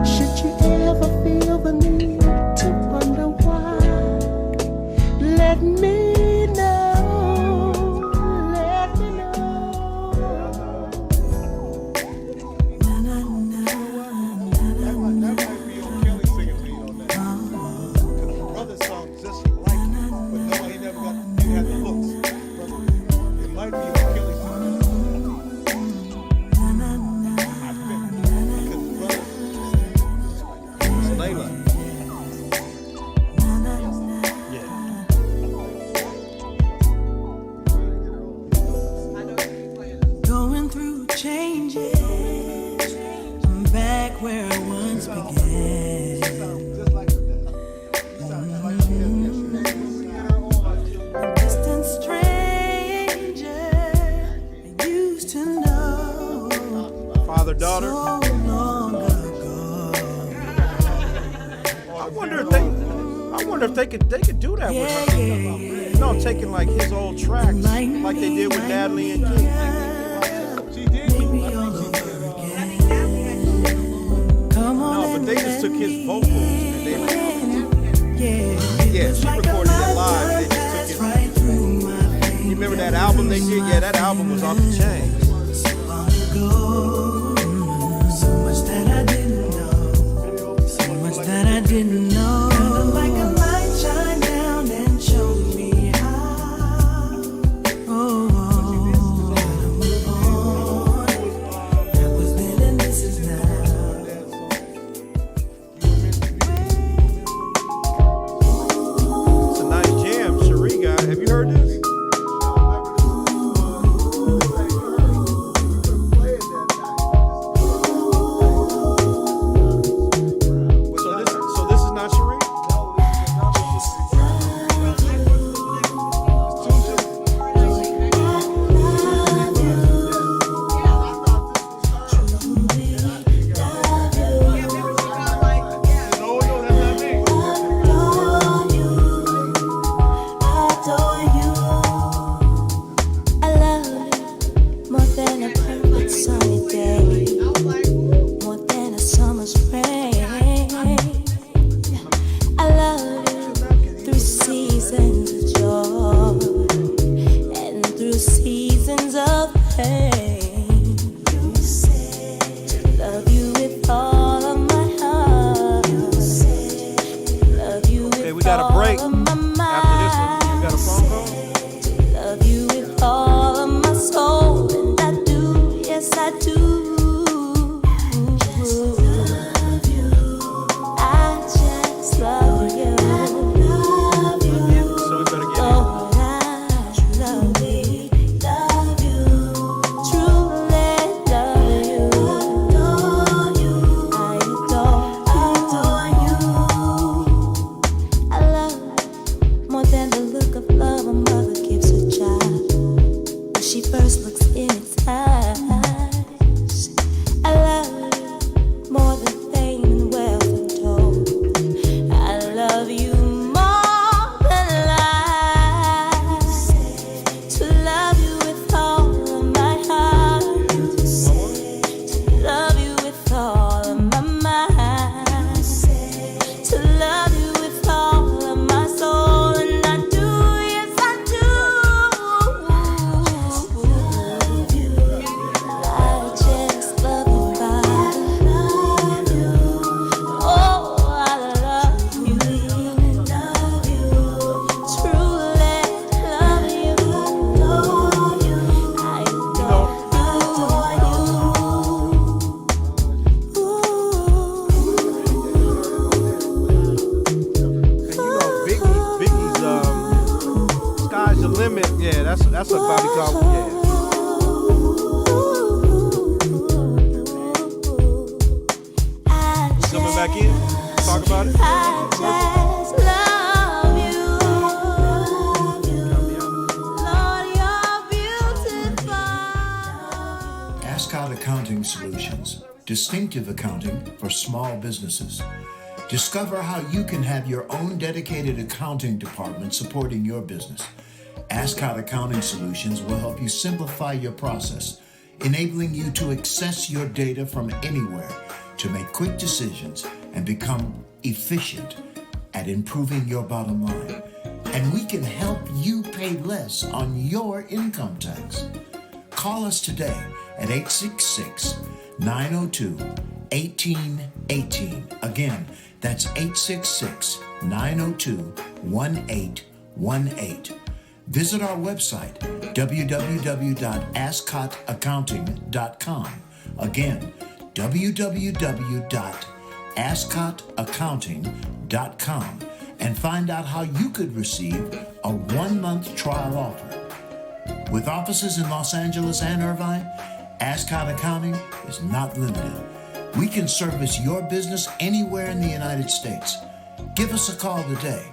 Should you ever feel the need to wonder why, let me know. Let me wonder if they could do that with her. You know, taking like his old tracks, like they did with Natalie and King. She did. No, but they just took his vocals and they she recorded it live. They just took it. You remember that album they did? Yeah, that album was off the chain. So much that I didn't know. So much that I didn't know. Kinda like a light shine down and show me how. Oh, gotta move on. That was then and this is now. It's a nice jam, Cherie got. Have you heard this? That's what Bobby called. Yeah. Coming back in, talk about it. Ascot Accounting Solutions, distinctive accounting for small businesses. Discover how you can have your own dedicated accounting department supporting your business. Ascot Accounting Solutions will help you simplify your process, enabling you to access your data from anywhere to make quick decisions and become efficient at improving your bottom line. And we can help you pay less on your income tax. Call us today at 866-902-1818. Again, that's 866-902-1818. Visit our website, www.ascotaccounting.com. Again, www.ascotaccounting.com, and find out how you could receive a 1-month trial offer. With offices in Los Angeles and Irvine, Ascot Accounting is not limited. We can service your business anywhere in the United States. Give us a call today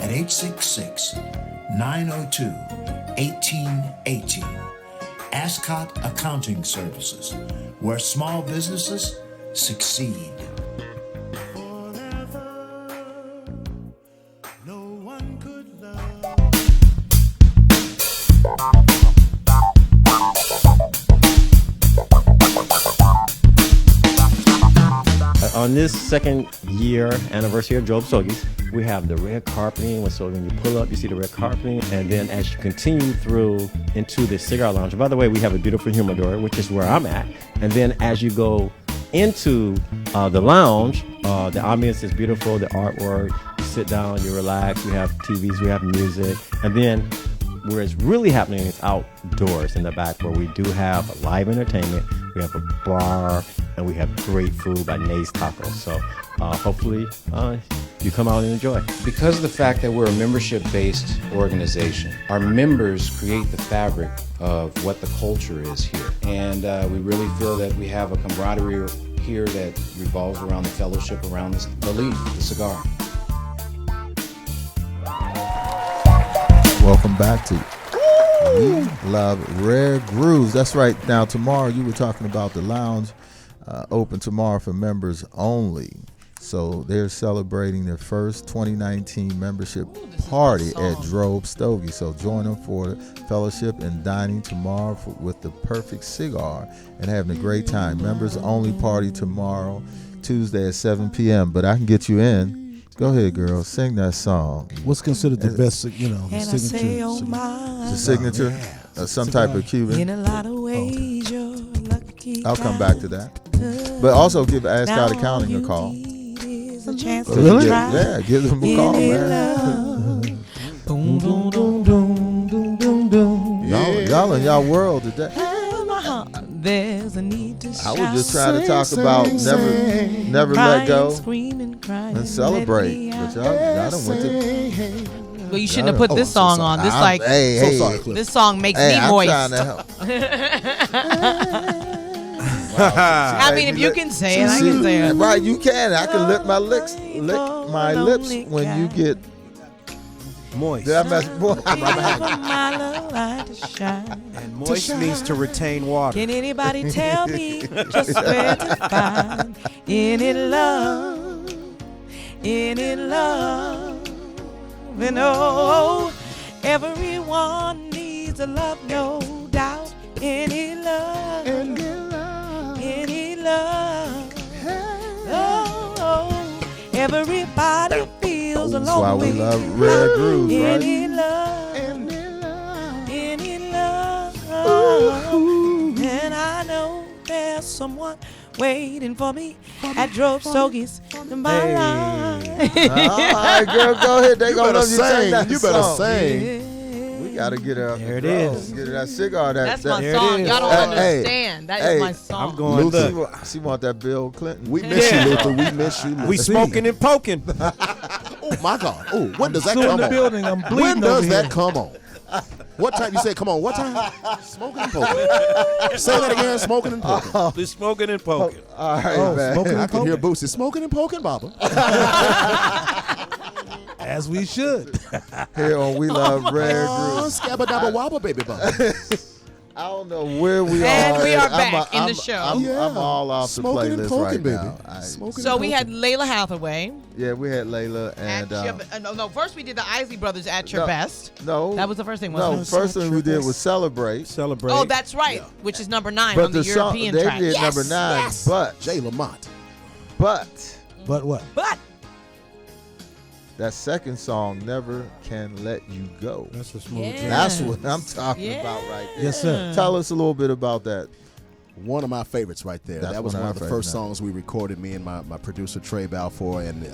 at 866-902-1818. Ascot Accounting Services, where small businesses succeed. on this second year anniversary of Stogies, we have the red carpeting. So when you pull up, you see the red carpeting. And then as you continue through into the cigar lounge, by the way, we have a beautiful humidor, which is where I'm at. And then as you go into the lounge, the ambience is beautiful, the artwork, you sit down, you relax, we have TVs, we have music. And then where it's really happening is outdoors in the back, where we do have live entertainment, we have a bar, and we have great food by Nays Tacos. So hopefully you come out and enjoy. Because of the fact that we're a membership-based organization, our members create the fabric of what the culture is here. And we really feel that we have a camaraderie here that revolves around the fellowship, around the leaf, the cigar. Welcome back to We Love Rare Grooves. That's right. Now, tomorrow, you were talking about the lounge open tomorrow for members only. So they're celebrating their first 2019 membership party at Stogies. So join them for fellowship and dining tomorrow with the perfect cigar and having a great time. Members only party tomorrow, Tuesday at 7 p.m. But I can get you in. Go ahead, girl. Sing that song. What's considered the best, the signature? The signature? Some type of Cuban? In a lot of ways, you're lucky. I'll come back to that. But also give Ask Out Accounting a call. Really? Yeah, give them a call, man. Y'all in y'all world today. There's a need to I was just trying to talk about never let go and celebrate. But y'all done went to. Well, you shouldn't have put this song on. This this song makes me moist. I'm trying to help. I mean, if you can say it, I can say it. Right, you can. I can lick my lips when you get moist. Did I mess And moist means to retain water. Can anybody tell me just where to find any love? Any love? And oh, everyone needs a love, no doubt. Any love. Any love. Oh, everybody feels alone. That's why we love Rare Grooves, right? Any love. Any love. And I know there's someone waiting for me at Stogies in my life. All right, girl, go ahead. They gonna love you. Sing that You better song. sing. We gotta get her up. There it is. Get her that cigar. That's my song. Y'all don't understand. That is my song. I'm going Luther. She want that Bill Clinton. We miss you, Luther. We miss you, Luther. We smoking and poking. Oh my God. Oh, when does that Still come in the on? building. I'm bleeding When does over that here. come on? What time you say come on? What time? Smoking and poking. Say that again. Smoking and poking. This smoking and poking. All right, man. smoking I and can hear poking. Boosie smoking and poking, Baba. As we should. Here on We Love Rare Oh, Grooves. scabba dabba wabba, baby baba. I don't know where we are. And we are I'm back in the show. I'm all off the Smoking and playlist poking, right baby. now. Smoking So and we had Layla Hathaway. Yeah, we had Layla and no, first we did the Isley Brothers at your best. no, That was the first thing, no. wasn't it? First thing we did was Celebrate. Oh, that's right. Which is number 9 But on the song European they track. did Yes, number 9, yes. but Jay Lamont. But what? But that second song, Never Can Let You Go. That's what Smooth Yeah. Jam. That's what I'm talking about right there. Yes, sir. Tell us a little bit about that. One of my favorites right there. That's That was one of one our of the favorites first now. songs we recorded, me and my producer Trey Balfour, and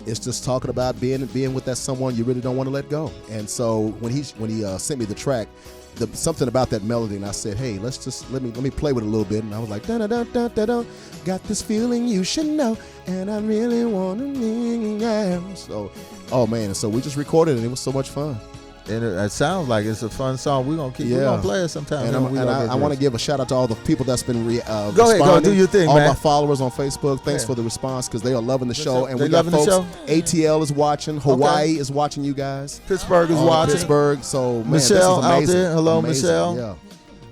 it's just talking about being with that someone you really don't want to let go. And so when he sent me the track, something about that melody, and I said, hey, let me play with it a little bit, and I was like, da da da da da da, got this feeling you should know, and I really want to. So, oh man, so we just recorded it, and it was so much fun. And it sounds like it's a fun song. We're gonna play it sometime. And I want to give a shout out to all the people that's been Go ahead, go do your thing, all man. my followers on Facebook. Thanks for the response because they are loving the show. And they we got loving the folks. show? ATL is watching. Hawaii is watching you guys. Pittsburgh is watching. Pittsburgh. So man, Michelle this is out amazing. there. Hello, Amazing. Michelle. Yeah.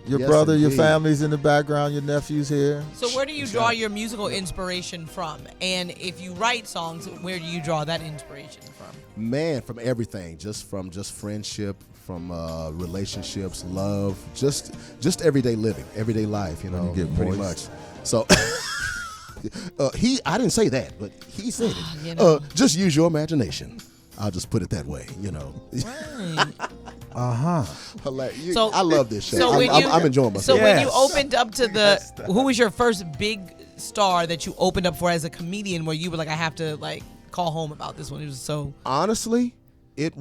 Your Yes, brother, your indeed. family's in the background. Your nephew's here. So where do you draw your musical inspiration from? And if you write songs, where do you draw that inspiration from? Man, from everything, just friendship, from relationships, love, just everyday living, everyday life. You know, get pretty moist. much. So. I didn't say that, but he said it. You know. Just use your imagination. I'll just put it that way, Right. So, I love this show. So I'm enjoying myself. So when you opened up to who was your first big star that you opened up for as a comedian where you were like, I have to like call home about this one? It was so. Honestly, I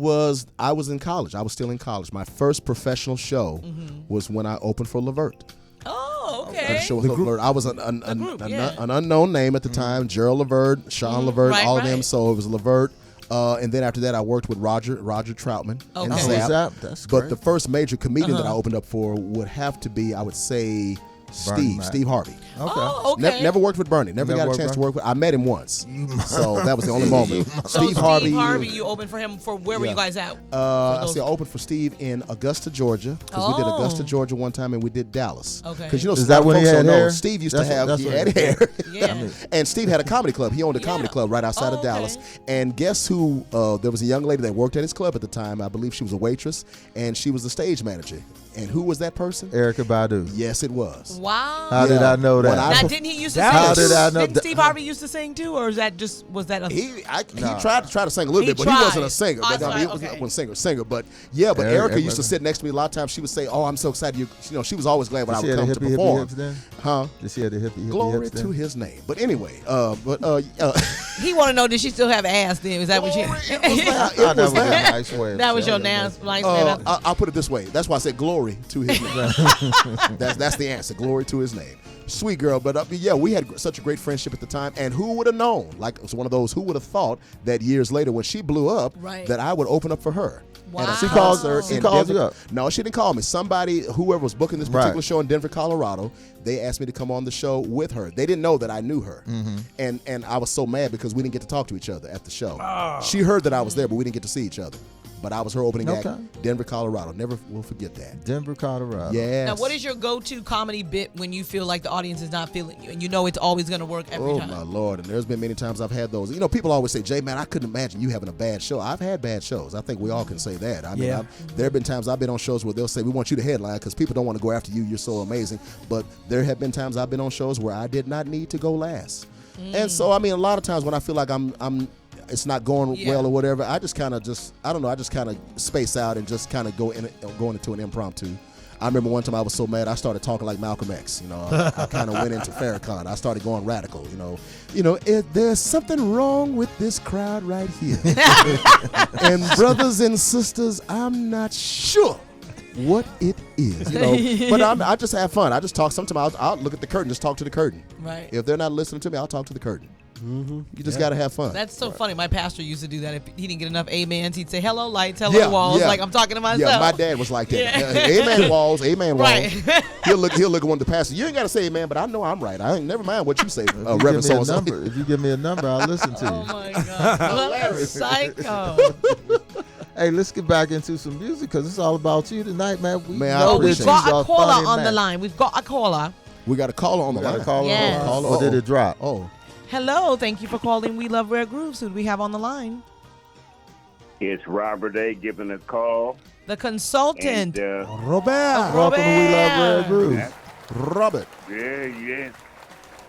was in college. I was still in college. My first professional show was when I opened for Luvv. Oh, okay. Show with Luvv. I was an unknown name at the time. Gerald Luvv, Sean Luvv, all of them. So it was Luvv. And then after that, I worked with Roger Troutman. Okay. And Zap. That's great. But the first major comedian that I opened up for would have to be, I would say, Steve Harvey. Okay. Oh, okay. Never worked with Bernie. Never got a chance to work with. I met him once, so that was the only moment. Steve Harvey. You opened for him for where were you guys at? I opened for Steve in Augusta, Georgia, because we did Augusta, Georgia one time, and we did Dallas. Okay. Because Is that when he had hair? Steve used to have he had hair. Yeah. And Steve had a comedy club. He owned a comedy club right outside of Dallas. And guess who? There was a young lady that worked at his club at the time. I believe she was a waitress, and she was the stage manager. And who was that person? Erykah Badu. Yes, it was. Wow. How did I know that? Now, didn't he used to sing? How did I know? Didn't Steve Harvey used to sing too, or was that a? He tried to sing a little bit, but he wasn't a singer. But he wasn't singer. But Erykah used to sit next to me a lot of times. She would say, "Oh, I'm so excited." You know, she was always glad when I would come to perform. Hips then? Huh? Did she have the hippie Glory hips to then? his name. But anyway, He want to know, did she still have ass then? Was that what she? That was your nice man. I'll put it this way. That's why I said glory to his name. That's the answer. Glory to his name. Sweet girl, but we had such a great friendship at the time. And who would have known? Like, it was one of those, who would have thought that years later when she blew up, that I would open up for her. Wow. She called you up. No, she didn't call me. Whoever was booking this particular show in Denver, Colorado, they asked me to come on the show with her. They didn't know that I knew her. And I was so mad because we didn't get to talk to each other at the show. She heard that I was there, but we didn't get to see each other. But I was her opening act, Denver, Colorado. Never will forget that. Denver, Colorado. Yes. Now, what is your go-to comedy bit when you feel like the audience is not feeling you, and you know it's always going to work every time? Oh, my Lord. And there's been many times I've had those. You know, people always say, Jay, man, I couldn't imagine you having a bad show. I've had bad shows. I think we all can say that. I mean, there have been times I've been on shows where they'll say, we want you to headline because people don't want to go after you. You're so amazing. But there have been times I've been on shows where I did not need to go last. And so, I mean, a lot of times when I feel like it's not going well or whatever, I just kind of I just kind of space out and just kind of go into an impromptu. I remember one time I was so mad I started talking like Malcolm X. You know, I kind of went into Farrakhan. I started going radical. You know, there's something wrong with this crowd right here. And brothers and sisters, I'm not sure what it is. You know, but I just have fun. I just talk. Sometimes I'll look at the curtain, just talk to the curtain. Right. If they're not listening to me, I'll talk to the curtain. You just got to have fun. That's so funny. My pastor used to do that. If he didn't get enough amens, he'd say, hello, lights, hello, walls. Like, I'm talking to myself. Yeah, my dad was like that. Amen, walls, amen, walls. Right. He'll look at one of the pastors. You ain't got to say amen, but I know I'm right. I ain't never mind what you say, Reverend so-and-so. If you give me a number, I'll listen to you. Oh, my God. Psycho. Hey, let's get back into some music because it's all about you tonight, man. We've got a caller on the line. We've got a caller. We got a caller on the line. Yes. Or did it drop? Oh. Hello, thank you for calling We Love Rare Grooves. Who do we have on the line? It's Robert A. giving a call. The consultant. And, Robert. Welcome to We Love Rare Grooves. Robert. Yeah.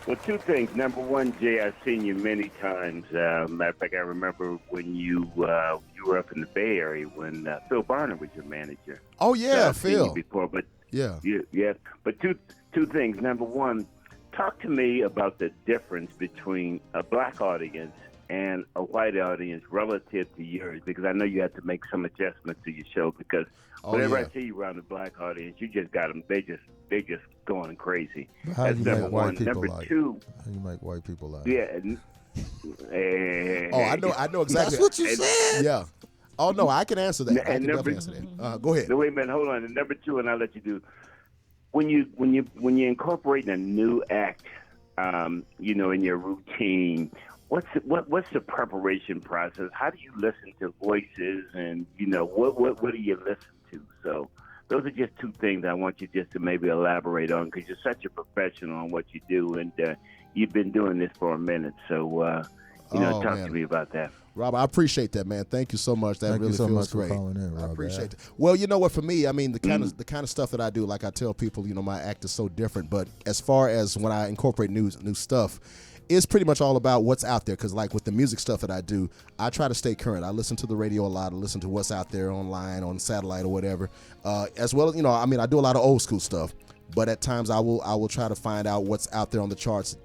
Well, two things. Number one, Jay, I've seen you many times. Matter of fact, I remember when you were up in the Bay Area when Phil Barner was your manager. Oh, yeah, I've seen Phil. you before, but yeah. But two things. Number one, talk to me about the difference between a black audience and a white audience relative to yours, because I know you have to make some adjustments to your show, because whenever I see you around the black audience, you just got them. They just going crazy. That's number one. Number two, how you make white people laugh? Yeah. I know exactly. That's what you said. Yeah. Oh no, I can answer that. I can definitely answer that. Go ahead. No, wait a minute. Hold on. And number two, and I'll let you do. When you incorporate a new act, in your routine, what's the preparation process? How do you listen to voices, and what do you listen to? So those are just two things I want you just to maybe elaborate on, because you're such a professional on what you do, and you've been doing this for a minute. So talk to me about that. Rob, I appreciate that, man. Thank you so much. That Thank really you so feels much great. for calling in, Rob. I appreciate it. Well, you know what? For me, I mean, the kind of stuff that I do, like I tell people, my act is so different. But as far as when I incorporate new stuff, it's pretty much all about what's out there. Because like with the music stuff that I do, I try to stay current. I listen to the radio a lot. I listen to what's out there online, on satellite or whatever. As well as I do a lot of old school stuff. But at times I will try to find out what's out there on the charts,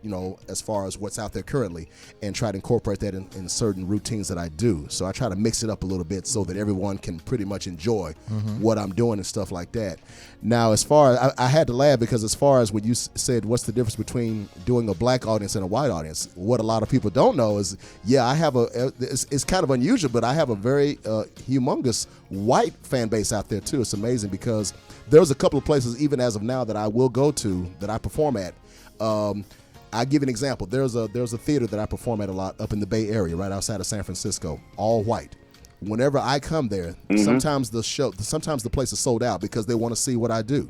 as far as what's out there currently, and try to incorporate that in certain routines that I do. So I try to mix it up a little bit so that everyone can pretty much enjoy what I'm doing and stuff like that. Now, as far as I had to laugh because as far as when you said what's the difference between doing a black audience and a white audience, what a lot of people don't know is, I have it's kind of unusual, but I have a very humongous white fan base out there too. It's amazing because there's a couple of places even as of now that I will go to that I perform at. I give an example. There's a theater that I perform at a lot up in the Bay Area, right outside of San Francisco, all white. Whenever I come there, sometimes the place is sold out because they want to see what I do.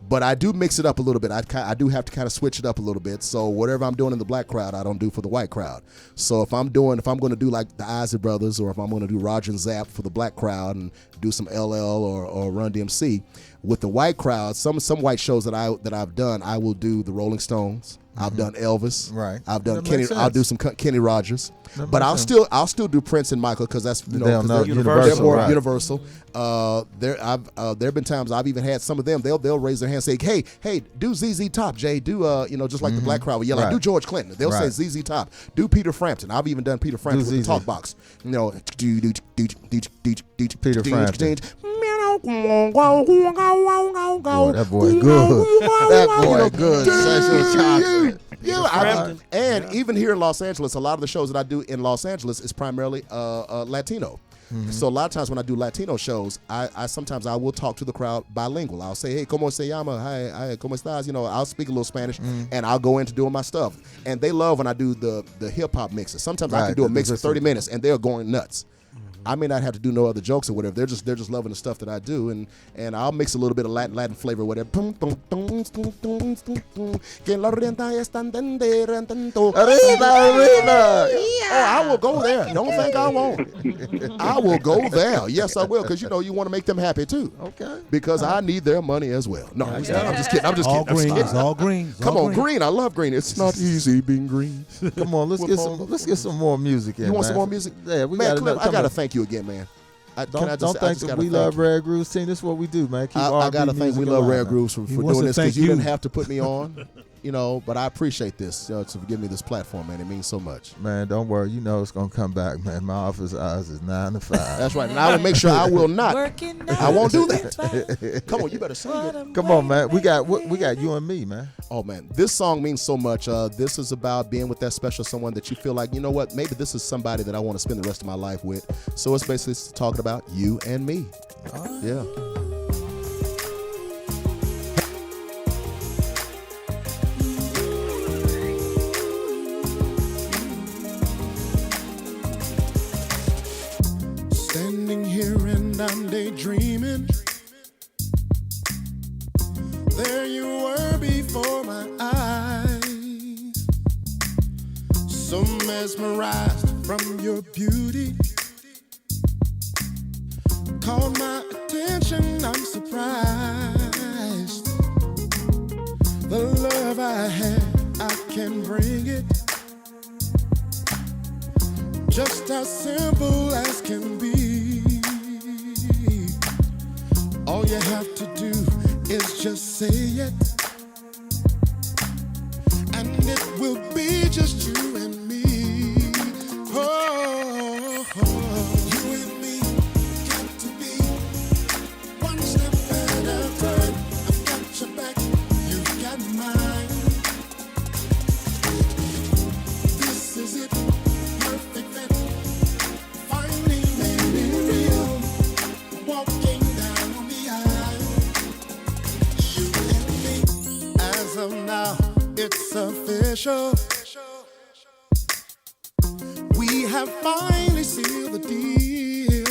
But I do mix it up a little bit. I do have to kind of switch it up a little bit. So whatever I'm doing in the black crowd, I don't do for the white crowd. So if I'm going to do like the Isley Brothers, or if I'm going to do Roger and Zapp for the black crowd and do some LL or Run DMC, with the white crowd, some white shows that I've done, I will do the Rolling Stones. I've done Elvis. Right. I've done Kenny. I'll do some Kenny Rogers. But I'll still do Prince and Michael because that's they're more universal. There have been times I've even had some of them. They'll raise their hand and say, hey, do ZZ Top, Jay. Do just like the black crowd would yell, do George Clinton. They'll say ZZ Top. Do Peter Frampton. I've even done Peter Frampton with the talk box. Peter Frampton. Boy, that boy good. That boy good. Sensual chocolate. And even here in Los Angeles, a lot of the shows that I do in Los Angeles is primarily Latino. So a lot of times when I do Latino shows, I sometimes I will talk to the crowd bilingual. I'll say, hey, ¿cómo se llama? Hi, ¿cómo estás? I'll speak a little Spanish, and I'll go into doing my stuff. And they love when I do the hip-hop mixes. Sometimes I can do a mix for 30 minutes, and they're going nuts. I may not have to do no other jokes or whatever. They're just loving the stuff that I do, and I'll mix a little bit of Latin flavor or whatever. I will go there. Don't think I won't. I will go there. Yes, I will, because you want to make them happy too. Okay. Because I need their money as well. No, I'm just kidding. All green. Come on, green. I love green. It's not easy being green. Come on, let's get some more music in. You want some more music? Yeah, we man, got. Cliff, I gotta thank you again, man. Don't thank the We Love Rare Grooves team. This is what we do, man. I gotta thank We Love Rare Grooves for doing this, because you didn't have to put me on. But I appreciate this to give me this platform, man. It means so much. Man, don't worry. It's going to come back, man. My office hours is 9 to 5. That's right. And I will make sure I will not. I won't do that. Come on, you better sing it. Come on, man. We got you and me, man. Oh, man. This song means so much. This is about being with that special someone that you feel like, you know what, maybe this is somebody that I want to spend the rest of my life with. So it's basically talking about you and me. Yeah. I'm daydreaming. There you were before my eyes, so mesmerized from your beauty. Caught my attention, I'm surprised. The love I had, I can bring it. Just as simple as can be. All you have to do is just say it, and it will be just you and me. Oh, you and me got to be one step at a time. I've got your back, you've got mine. This is it, perfect fit. Finally made it real. Walking down the aisle, you and me. As of now, it's official. We have finally sealed the deal.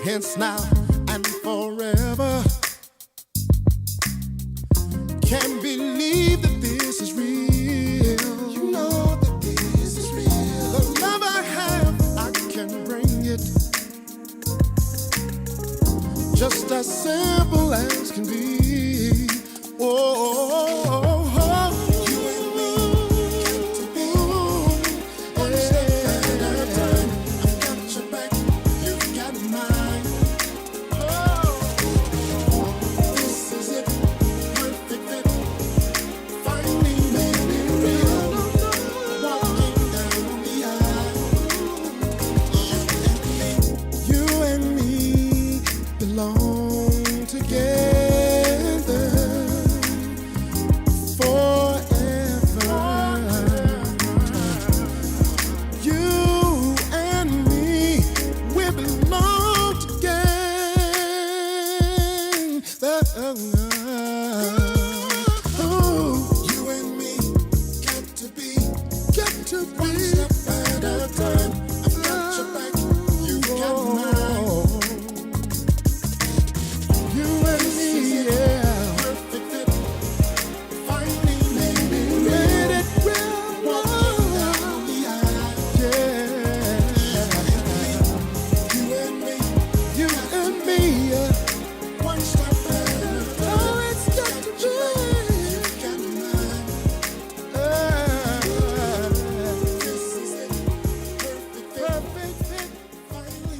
Hence now and forever. Can't believe that this is real. You know that this is real. just as simple as can be. Oh, you and me got to be one step at a time. I've got your back, you've got mine. This is it, perfect fit. Finally made it real. Walking down the aisle. You and me belong together forever. You and me, we belong together. Oh, you and me got to be one step at a time. I've got your back, you got mine. You and me, yeah. Perfect fit. Finally made it real. Walking down the aisle. Yeah. You and me, yeah. One step at a time. Oh, it's got to be. You've got mine. This is it. Perfect fit. Finally.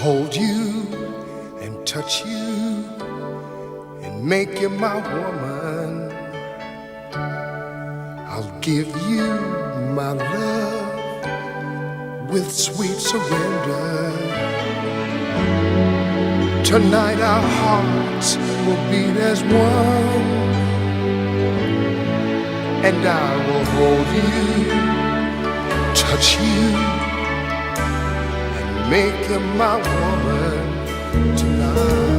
Hold you and touch you and make you my woman. I'll give you my love with sweet surrender. Tonight our hearts will beat as one, and I will hold you, touch you, make you my woman tonight.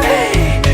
Baby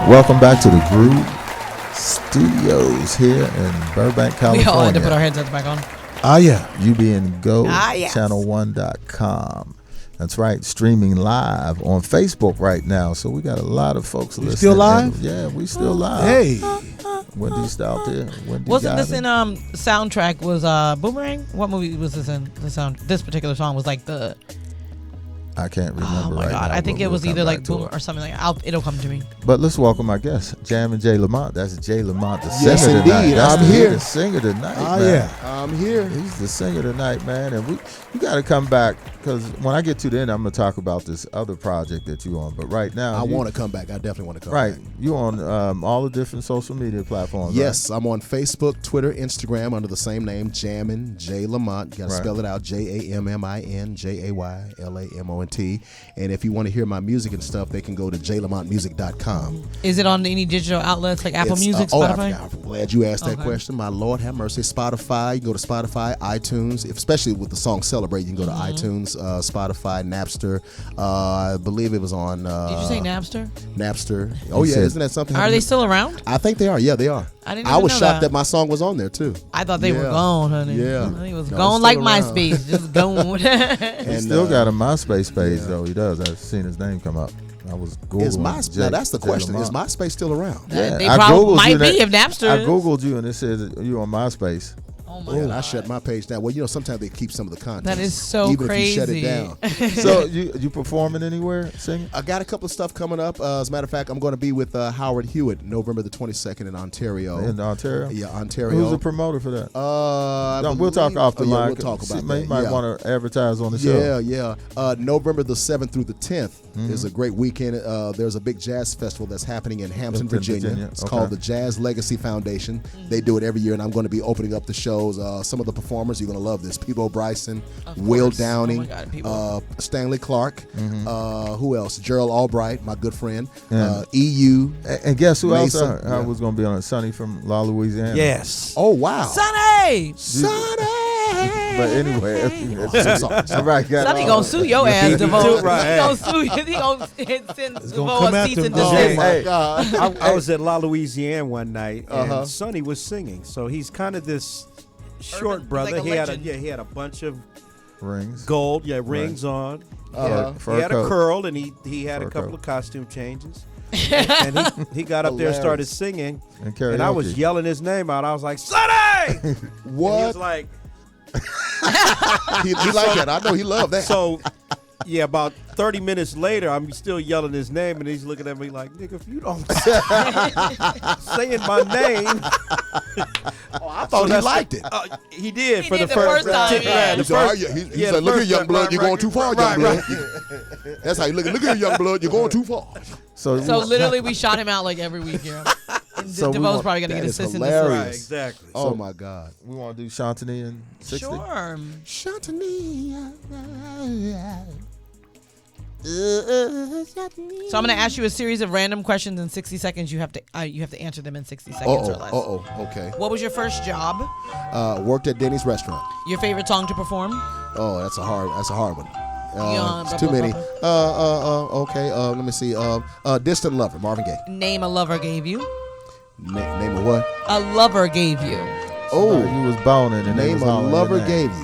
Welcome back to the Groove Studios here in Burbank, California. We all had to put our headsets back on. Ah, yeah. UBNGO, yes. channel1.com. That's right, streaming live on Facebook right now. So we got a lot of folks listening. Still live? Yeah, we still live. Hey. Wendy's out there. Wendy Wasn't this Gavin. in soundtrack was Boomerang? What movie was this in? The sound. This particular song was like the. I can't remember. Oh my right God! now, I think but it was we'll either come like back to Boom it. or something like that. It'll come to me. But let's welcome our guest, Jammin Jay Lamont. That's Jay Lamont, the Yes, singer tonight. indeed. That's I'm the here. The singer tonight, Oh, man. yeah. I'm here. He's the singer tonight, man. And you got to come back because when I get to the end, I'm going to talk about this other project that you on. But right now, I want to come back. I definitely want to come right, back. you on all the different social media platforms. Yes, I'm on Facebook, Twitter, Instagram under the same name, Jammin Jay Lamont. You got to Right. spell it out, JAMMIN JAYLAMONT. And if you want to hear my music and stuff, they can go to jlamontmusic.com. Is it on any digital outlets like Apple It's, Music, Spotify? I'm glad you asked that Okay. question. My Lord have mercy. Spotify. You can go to Spotify, iTunes. Especially with the song Celebrate, you can go to iTunes, Spotify, Napster. I believe it was on. Did you say Napster? Napster. Oh, You yeah. said- Isn't that something? Are they still around? I think they are. Yeah, they are. I didn't I even was know shocked that. that my song was on there, too. I thought they were Yeah. gone, honey. Yeah. I think it was No, gone it's like still around. MySpace, just gone. He And, still got a MySpace page, though. He does. I've seen his name come up. I was Googling. Is MySpace, now that's the Jay question. Is Lamont. MySpace still around? Yeah, They I probably Googled might you be and if Napster I is. Googled you and it said you on MySpace. Oh my Yeah, and God. I shut my page down. Well, sometimes they keep some of the content. That is so even crazy. if you shut it down. So you performing anywhere, singing? I got a couple of stuff coming up. As a matter of fact, I'm going to be with Howard Hewitt November the 22nd in Ontario. In Ontario? Yeah, Ontario. Who's the promoter for that? We'll talk off the line. We'll talk about that. You might yeah. want to advertise on the show. Yeah. November the 7th through the 10th Mm-hmm. is a great weekend. There's a big jazz festival that's happening in Hampton, Virginia. It's Okay. called the Jazz Legacy Foundation. They do it every year, and I'm going to be opening up the shows. Some of the performers, you're going to love this. Peebo Bryson, Of Will course. Downing, Oh my God, Peebo. Stanley Clark, who else? Gerald Albright, my good friend. Yeah. EU. And guess who else Mason. I was going to be on it? Sonny from La Louisiana. Yes. Oh, wow. Sonny! But anyway, all right, got Sonny gonna sue your ass, DeVoe. Right. He gonna sue you. He gonna send gonna DeVoe come a after cease him. and Oh, desist. my God. I was at La Louisiana one night, and Uh-huh. Sonny was singing. So he's kind of this short Urban- brother. like a he had legend. he had a bunch of rings. gold, rings on. Fur He had a coat. curl, and he had Fur a couple coat. of costume changes. and he got up there and started Hilarious. singing, And and I was karaoke. yelling his name out. I was like, Sonny! And he What? was like, he like that. I know he loved that. so. Yeah, about 30 minutes later, I'm still yelling his name, and he's looking at me like, nigga, if you don't saying my name. I thought he liked it. He did He for did the the first first time, yeah. He said, he said, look at young blood, you're going too far, young blood. That's how you look at young blood, you're going too far. So literally, we shot him out like every week here. And So we DeVoe's want- probably gonna get that a is cease and hilarious. desist. Right, exactly. Oh my God. We want to do Shantini and 60? Sure. So I'm gonna ask you a series of random questions in 60 seconds. You have to answer them in 60 seconds or less. Okay. What was your first job? Worked at Denny's restaurant. Your favorite song to perform? Oh, that's a hard one. Yeah, It's too many. Okay. Let me see. Distant Lover, Marvin Gaye. Name a lover gave you. Name a what? A lover gave you. Oh, you was boning and they name was a hollering lover your name. gave you.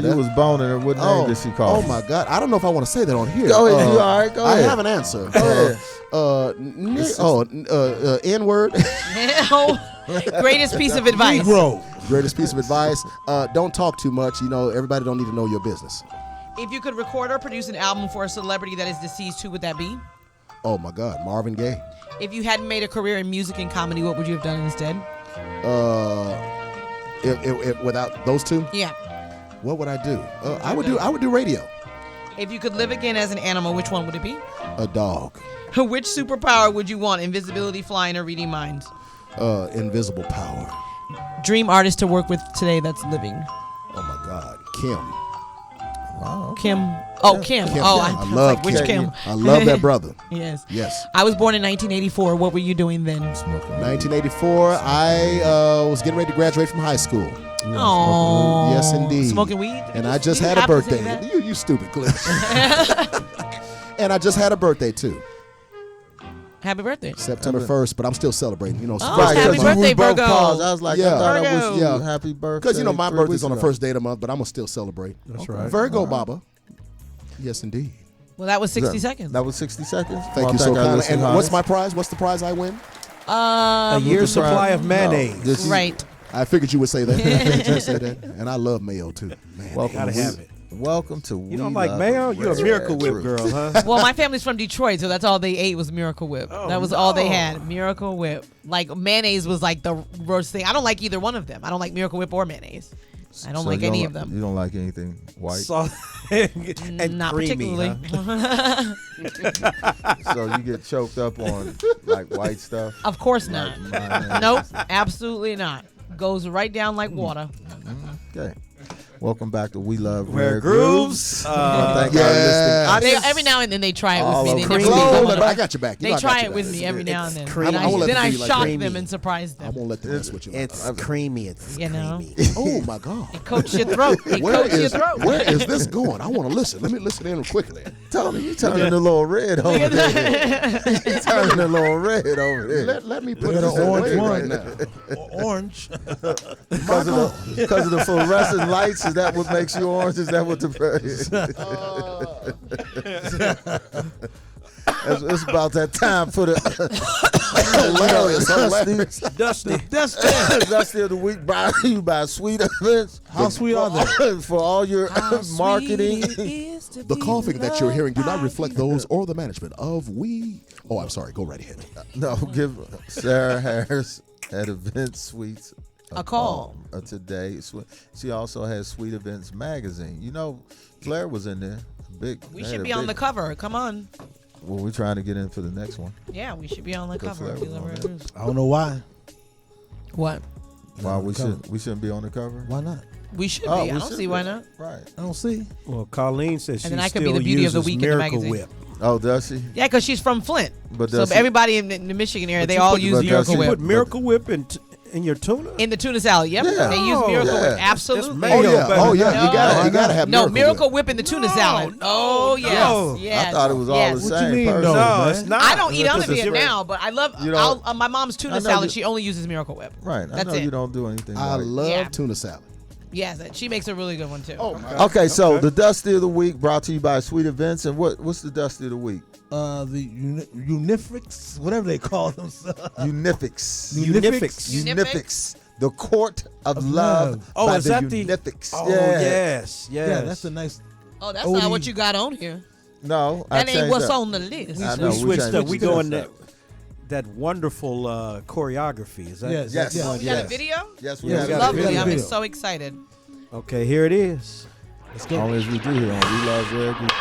You was boning and what name did she call Oh you? my God! I don't know if I want to say that on here. Go ahead. You all right? Go ahead. I have an answer. N word. Greatest piece of advice. Greatest piece of advice. Don't talk too much. Everybody don't need to know your business. If you could record or produce an album for a celebrity that is deceased, who would that be? Oh my God, Marvin Gaye. If you hadn't made a career in music and comedy, what would you have done instead? If without those two, Yeah. what would I do? I would do radio. If you could live again as an animal, which one would it be? A dog. Which superpower would you want? Invisibility, flying, or reading minds? Invisible power. Dream artist to work with today that's living. Oh my God, Kim. Wow. Okay. Kim. Oh, Kim. Kim. Oh, I was love like, which Kim? I love that brother. Yes. Yes. I was born in 1984. What were you doing then? 1984, I was getting ready to graduate from high school. Oh. Yes, indeed. Smoking weed? And I just You had a have to say birthday. that. You stupid, Cliff. And I just had a birthday, too. Happy birthday. September 1st, but I'm still celebrating. You know, Oh, first day happy of the month. birthday, We both Virgo. paused. I was like, I thought I Virgo. wish you happy birthday. Because, you know, my 3 birthday's weeks on the ago. first day of the month, but I'm going to still celebrate. That's right. Virgo, Baba. Yes, indeed. Well, that was 60 seconds. That was 60 seconds. Thank you so kindly. And what's my prize? What's the prize I win? A year's supply of mayonnaise. Right. I figured you would say that. I figured you would say that. And I love mayo, too. Man, Welcome Gotta to have it. Welcome to You don't like mayo? You're a Miracle Whip girl, huh? Well, my family's from Detroit, so that's all they ate was Miracle Whip. That was all they had, Miracle Whip. Like mayonnaise was like the worst thing. I don't like either one of them. I don't like Miracle Whip or mayonnaise. I don't like any of them. You don't like anything white? And not creamy, particularly. So you get choked up on like white stuff? Of course not. Mayonnaise? Nope, absolutely not. Goes right down like water. Okay. Welcome back to We Love Rare Rare Grooves. Grooves. Thank our listening audience. Every now and then they try it All with me. They over never creamy. leave. I got your back. You They know I got try your it with back. me every now and then. creamy. I won't let Then it I be like shock creamy. them and surprise I them. won't let them mess with you. It's creamy. It's You know? creamy. Oh, my God. It coats your throat. It Where coats your is, throat. where is this going? I want to listen. Let me listen in quickly. Tony, you turning a little red over there. You turning a little red over there. Let me put Got this an orange away one. right now. Orange. Because of the fluorescent lights, is that what makes you orange? Is that what the it's about that time for the Dusty of the Week brought to you by Sweet Events. How sweet are they? For all your marketing. The coughing that you're hearing do not reflect those or the management of We. Oh, I'm sorry. Go right ahead. No, give Sarah Harris at Event Suites A call. Today. She also has Sweet Events magazine. You know, Claire was in there. We should be on the cover. Come on. Well, we're trying to get in for the next one. Yeah, we should be on the cover. I don't know why. What? Why we shouldn't be on the cover? Why not? We should be. Oh, I we don't should see be. why not. Right. I don't see. Well, Colleen says she And then I could still be the beauty of the uses week in the Miracle magazine. Whip. Oh, does she? Yeah, because she's from Flint. But so does she- everybody in the Michigan area, But they you all put- use but does Miracle she You Whip. put Miracle Whip in your tuna? In the tuna salad, yep. Yeah. They use Miracle yeah. Whip. Absolutely. Mayo Oh, yeah. better Oh, than yeah. that. You gotta have No, Miracle Miracle Whip in the tuna salad. Oh, yes. no. Yes. I thought it was all yes. the What you same mean, person. no? No, man. it's not. I don't eat Because none of it's it different. now, but I love You don't- my mom's I tuna know salad. you- She only uses Miracle Whip. Right. I That's know it. you don't do anything. I right. love Yeah. tuna salad. Yes, she makes a really good one too. Oh, my Okay, so the Dusty of the Week brought to you by Sweet Events. And what's the Dusty of the Week? The Unifix, whatever they call themselves. Unifics. Unifics. Unifics. The Court of Love. Oh, by is the that the Unifics? Oh, yeah. yes. Yeah, that's a nice. Oh, that's OD. not what you got on here. No, I That ain't changed what's that. on the list. I We know, switched changed up. it. We go in that wonderful choreography. Is that? Yes. Yes. Yeah. Oh, we got a video? Yes, we Yeah, have we it. got a Lovely. video. I'm so excited. Okay, here it is. Let's go. Only as we do here on We Love Rare Grooves.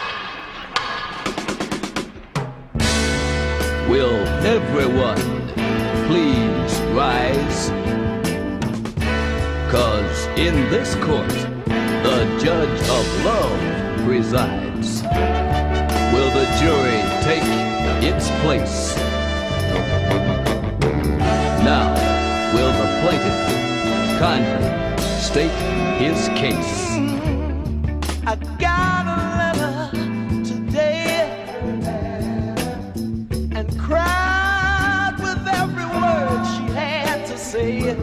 Will everyone please rise? 'Cause in this court, the judge of love presides. Will the jury take its place? Now, will the plaintiff kindly state his case? I got a letter today and cried with every word she had to say.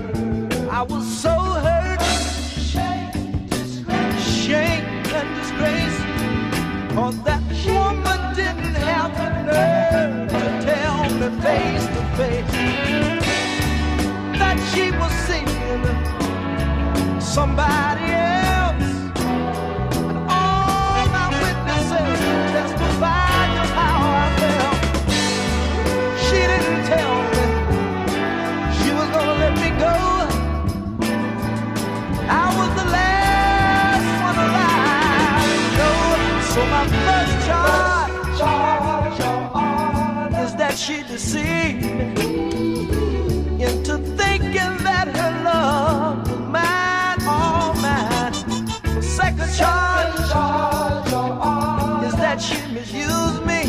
I was so hurt, shamed and disgraced, 'cause that woman didn't have the nerve to tell me face to face that she was seeing somebody else. And all my witnesses testified to how I felt. She didn't tell me she was gonna let me go. I was the last one alive, you know. So my first charge is that she deceived me into thinking that her love was mine, all mine. The second charge she misused me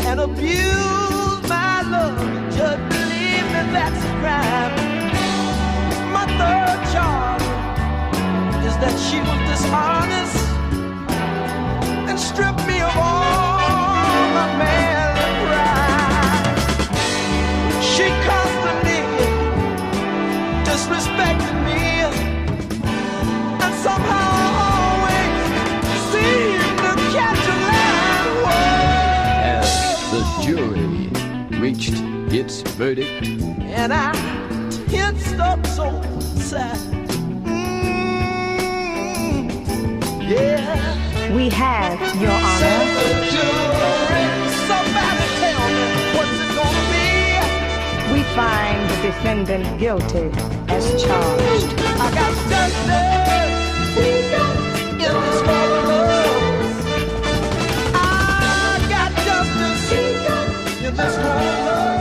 and abused my love. Just believe me, that's a crime. My third charge is that she was dishonest and stripped me of all my manly pride. She constantly disrespected me and somehow always seemed to catch a line. As the jury reached its verdict, And I tensed up so sad. Yeah. We have, Your Honor. Somebody tell me what's it gonna be. We find the defendant guilty as charged. I got justice in this courtroom. I got justice in this courtroom.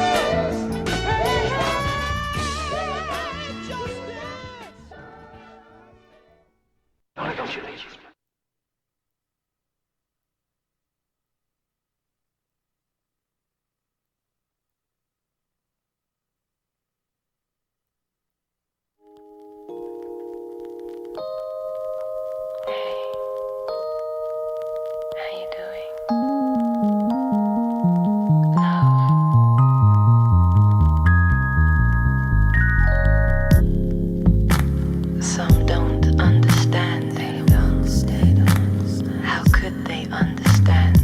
Some don't understand. How could they understand?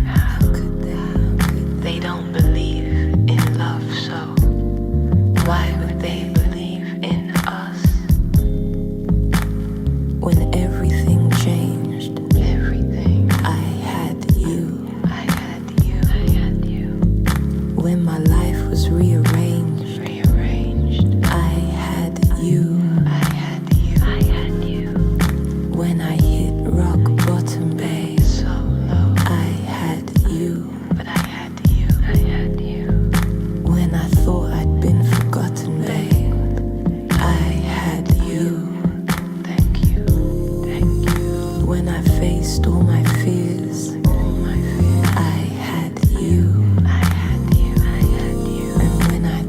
They don't believe in love, so why would they believe in us? When everything changed, I had you. When my life was rearranged, I had you. When I hit rock bottom, babe, I had you. When I thought I'd been forgotten, babe, I had you. When I faced all my fears, I had you. And when I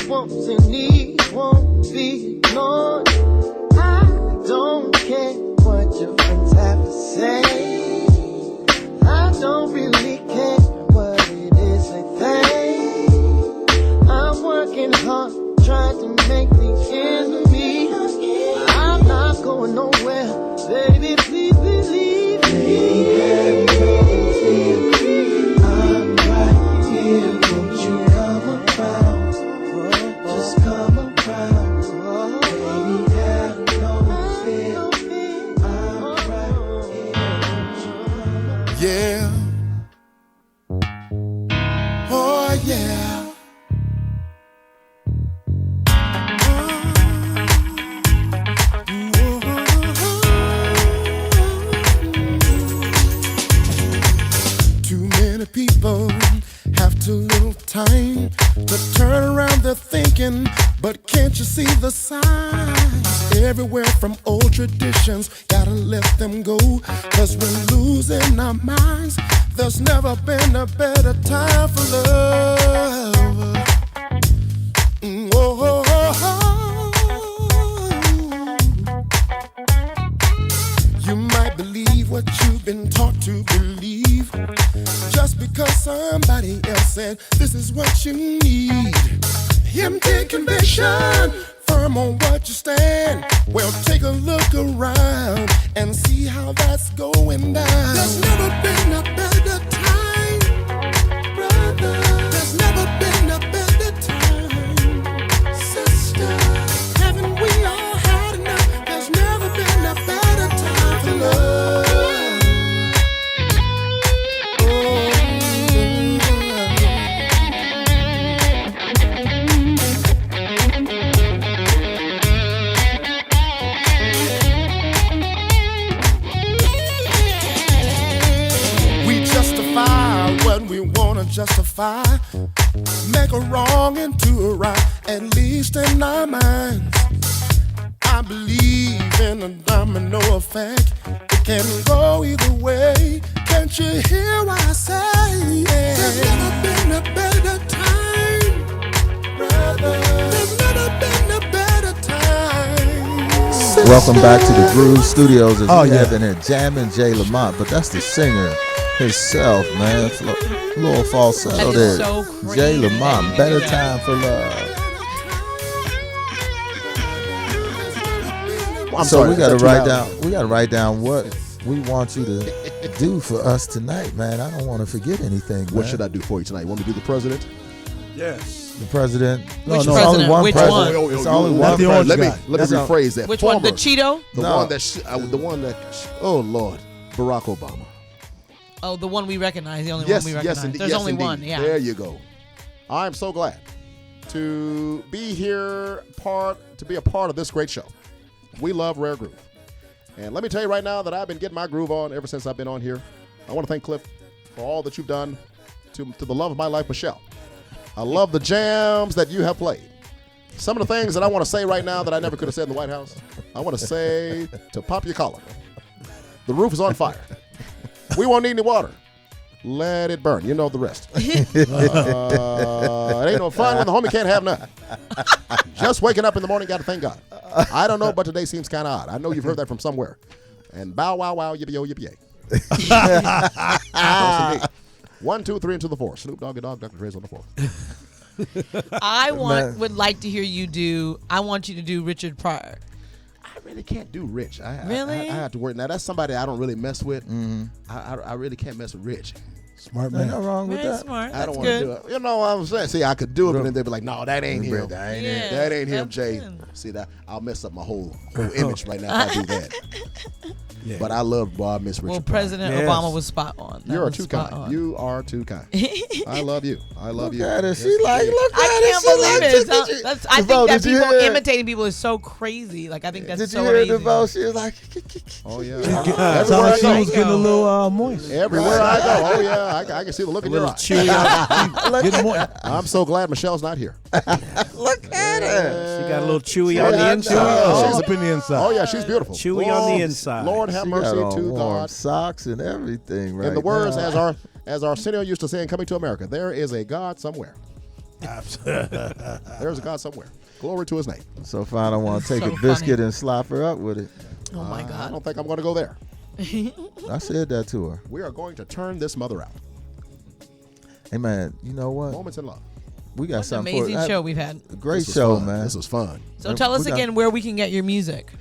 wants and needs won't be ignored. I don't care what your friends have to say. I don't really care what it is they think. I'm working hard, trying to make the ends meet. I'm not going nowhere, baby, please believe me. I'm right here, won't you come around? Just come around, baby, have no fear. I'm right here, won't you come around? Yeah. Oh, yeah. Too many people have too little time to turn around their thinking, but can't you see the signs? Everywhere from old traditions, gotta let them go, 'cause we're losing our minds. There's never been a better time for love. Oh, you might believe what you've been taught to believe, just because somebody else said this is what you need. Empty conviction, firm on what you stand. Well, take a look around and see how that's going down. There's never been a better time, brother. There's never been a better time, sister. Haven't we all had enough? There's never been a better time for love. What we wanna justify, make a wrong into a right, at least in our minds. I believe in a domino effect, it can go either way. Can't you hear what I say? There's never been a better time, brother. There's never been a better time. Welcome back to the Groove Studios. As we have in here Jammin Jay Lamont, but that's the singer himself, man. A little falsetto there. So Jay Lamont, better time for love. So we gotta write down. We gotta write down what we want you to do for us tonight, man. I don't want to forget anything. What man. should I do for you tonight? You want me to do the president? Yes. The president. Which no, president? only one Which president. one? It's only Let one me president. let me rephrase that. Which one? The Cheeto? The one that. Oh Lord, Barack Obama. Oh, the one we recognize. The only Yes, one we recognize. yes, indeed. There's yes, only indeed. one. Yeah. There you go. I'm so glad to be here, to be a part of this great show. We love Rare Groove. And let me tell you right now that I've been getting my groove on ever since I've been on here. I want to thank Cliff for all that you've done to the love of my life, Michelle. I love the jams that you have played. Some of the things that I want to say right now that I never could have said in the White House, I want to say to pop your collar. The roof is on fire. We won't need any water. Let it burn. You know the rest. It ain't no fun when the homie can't have none. Just waking up in the morning, got to thank God. I don't know, but today seems kind of odd. I know you've heard that from somewhere. And bow, wow, wow, yippee, yo, yippee, yay. 1, 2, 3, and to the 4. Snoop Doggy Dogg, Dr. Dre's on the 4. I would like to hear you do. I want you to do Richard Pryor. I really can't do Rich. Really? I have to work. Now, that's somebody I don't really mess with. I really can't mess with Rich. Smart man. Nothing wrong with that. Smart. I don't That's want to good. do it. You know what I'm saying? See, I could do it, but then they'd be like, no, that ain't him. That ain't it. That ain't him, that's Jay. good. See, that I'll mess up my whole image right now if I do that. Yeah. But I love Miss Richard. Well, Pryor. President Yes. Obama was spot on. That You are was too spot kind. on. You are too kind. I love you. I love you. Look at her. Yes, She like, indeed. look at I her. can't She like, believe it. did you- That's, I DeVoe, think that did you people hear? imitating people is so crazy. Like I think that's Did so you hear amazing. DeVoe? She was like, Oh yeah. Sound Everywhere like I she go. was getting a little moist. Everywhere I go. Oh yeah. I can see the look in your little eye. chewy out. Getting moist. I'm so glad Michelle's not here. look at her. She got a little chewy on Yeah, the I inside. know. She's up in the inside. Oh yeah, she's beautiful. Chewy on the inside. Lord have She mercy got on to warm God. socks and everything, right? In the words now. as Arsenio used to say in Coming to America, there is a God somewhere. There's a God somewhere. Glory to his name. So fine, I want to take So a biscuit funny. and slap her up with it. Oh my I God. don't think I'm going to go there. I said that to her. We are going to turn this mother out. Hey man, you know what? Moments in love. We got What an something amazing for show we've had. A great This was show, fun. man. This was fun. So tell us We got- again where we can get your music.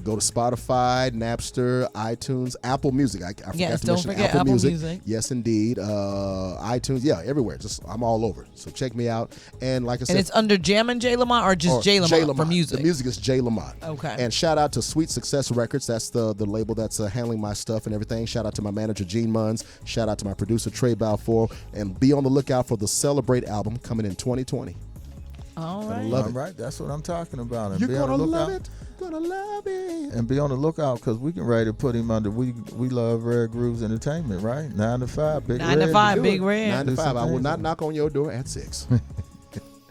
Go to Spotify, Napster, iTunes, Apple Music. I forgot Yes, to don't mention forget Apple Apple Music. Music. Yes, indeed. iTunes, yeah, everywhere. I'm all over. So check me out. And like I said, And it's under Jammin Jay Lamont or just Jay Lamont for music? The music is Jay Lamont. Okay. And shout out to Sweet Success Records. That's the label that's handling my stuff and everything. Shout out to my manager Gene Munns. Shout out to my producer Trey Balfour. And be on the lookout for the Celebrate album coming in 2020. All Gonna right. love All it. right, that's what I'm talking about. And You're be on the gonna love lookout. it. Gonna love it. And be on the lookout because we can ready to put him under We Love Rare Grooves Entertainment, right? 9 to 5, Big 9 to Red. 5, Do Big it. Red. 9 to Do 5. some I will things. not knock on your door at 6.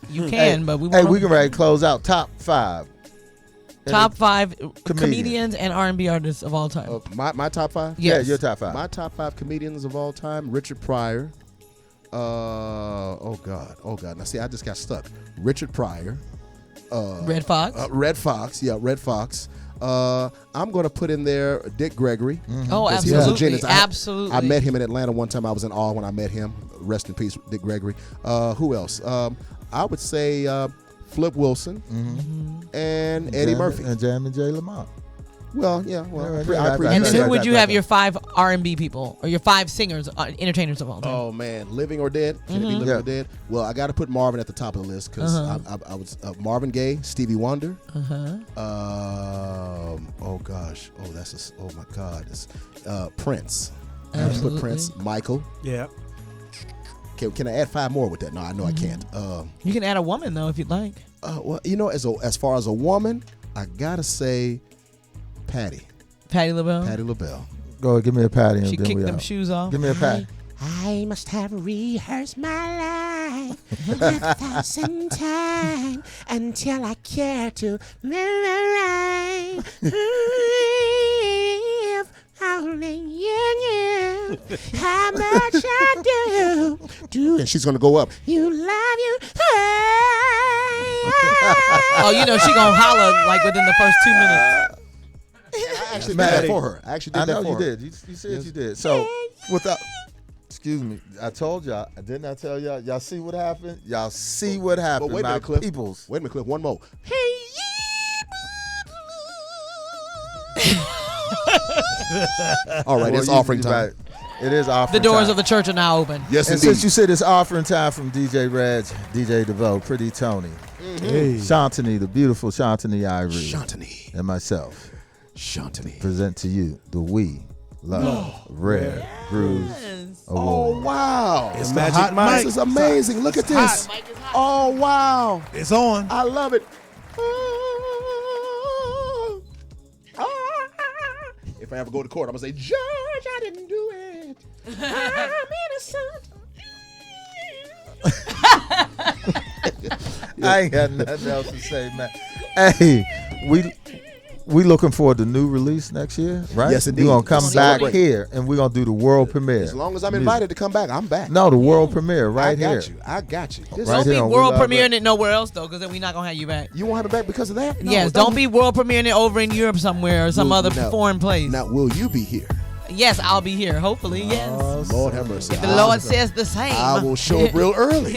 You can, Hey, but we Hey, want we can ready to close out top 5. top 5 Comedians. comedians and R&B artists of all time. My top 5? Yeah, Yes. your top 5. My top 5 comedians of all time: Richard Pryor. Oh God. Now see, I just got stuck. Richard Pryor. Red Fox. Red Fox. Yeah, Red Fox. I'm gonna put in there Dick Gregory. Oh, 'cause he was a absolutely. genius. Absolutely. I met him in Atlanta one time. I was in awe when I met him. Rest in peace, Dick Gregory. Who else? I would say Flip Wilson and Eddie Murphy. And Jammin Jay Lamont. Well, yeah. Well, Yeah, I right, appreciate And then that. who would you have your 5 R&B people or your 5 singers, entertainers of all time? Oh man, living or dead? Can it be living or dead? Well, I got to put Marvin at the top of the list because I was Marvin Gaye, Stevie Wonder. Oh gosh, oh my God, it's Prince. I have to put Prince, Michael. Yeah. Can I add 5 more with that? No, I know I can't. You can add a woman though if you'd like. Well, as far as a woman, I gotta say Patti LaBelle. Patti LaBelle. Go ahead, give me a patty. And She then kicked we them out. shoes off. Give me a patty. I must have rehearsed my life 1,000 times until I care to memorize. If only you knew how much I do. And she's gonna go up. You love you. Oh, you know she gonna holler like within the first 2 minutes. I actually did that for her. I actually did I know that for you her. did. You said you did. So without, excuse me, I told y'all. Didn't I tell y'all? Y'all see what happened? Y'all see what happened, But wait a my minute, Cliff. peoples. Wait a minute, Cliff. One more. All right, Well, it's you- offering you time. right. It is offering The doors time. of the church are now open. Yes, And indeed. since you said it's offering time from DJ Reg, DJ DeVoe, Pretty Tony, Shantani, the beautiful Shantani Ivory, Shantani, and myself, Shantani, present to you the We Love Rare Grooves Award. Oh wow! It's the Magic hot Mike. This is amazing. Look at this. Oh wow! It's on. I love it. If I ever go to court, I'm gonna say, Judge, I didn't do it. I'm innocent. I ain't got nothing else to say, man. Hey, we looking forward to new release next year, right? Yes, indeed. We're gonna come back Celebrate. here and we're gonna do the world premiere. As long as I'm Music. invited to come back, I'm back. No, the world premiere right I got here. you. I got you. This Right Don't here be on We world Love premiering Rare. it nowhere else though, because then we're not gonna have you back. You won't have it back because of that? No, Yes, don't be world premiering it over in Europe somewhere or some other no. foreign place. Now, will you be here? Yes, I'll be here. Hopefully, yes. Lord have mercy. If the Lord says the same, I will show up real early.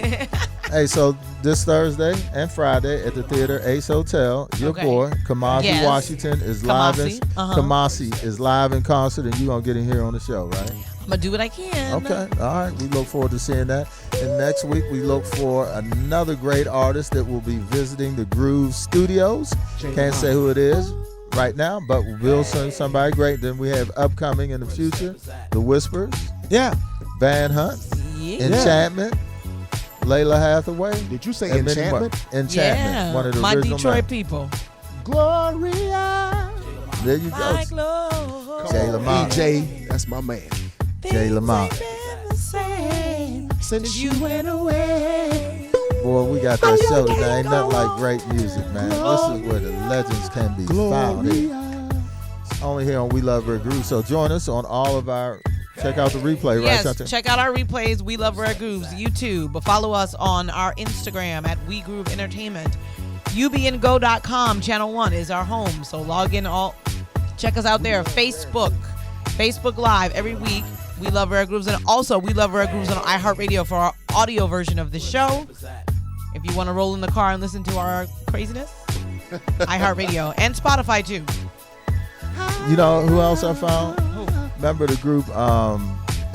Hey, so this Thursday and Friday at the theater Ace Hotel, your Okay. boy Kamasi Yes. Washington is live. Kamasi, Kamasi is live in concert, and you're gonna get in here on the show, right? I'm gonna do what I can. Okay, all right. We look forward to seeing that. And next week we look for another great artist that will be visiting the Groove Studios. Can't say who it is right now, but we'll send somebody great. Then we have upcoming in the future, The Whispers. Yeah. Van Hunt. Yeah. Enchantment. Layla Hathaway. Did you say and many more. Enchantment? Enchantment. Yeah, One of the my original Detroit men. people. Gloria. There you go. Like love. Jay Lamont. EJ, that's my man. Jay Lamont. Since you went away. Boy, we got that show today. Ain't nothing like great music, man. This is where the legends can be found. It's only here on We Love Rare Groove. So join us on all of our check out the replay, right? Yes, Showtime? check out our replays. We Love Rare Grooves, YouTube. But follow us on our Instagram at We Groove Entertainment. ubngo.com, channel 1 is our home. So log in, check us out there. Facebook Live every week. We Love Rare Grooves. And also, We Love Rare Grooves on iHeartRadio for our audio version of the show. If you want to roll in the car and listen to our craziness, iHeartRadio. And Spotify, too. You know who else I found? Remember the group,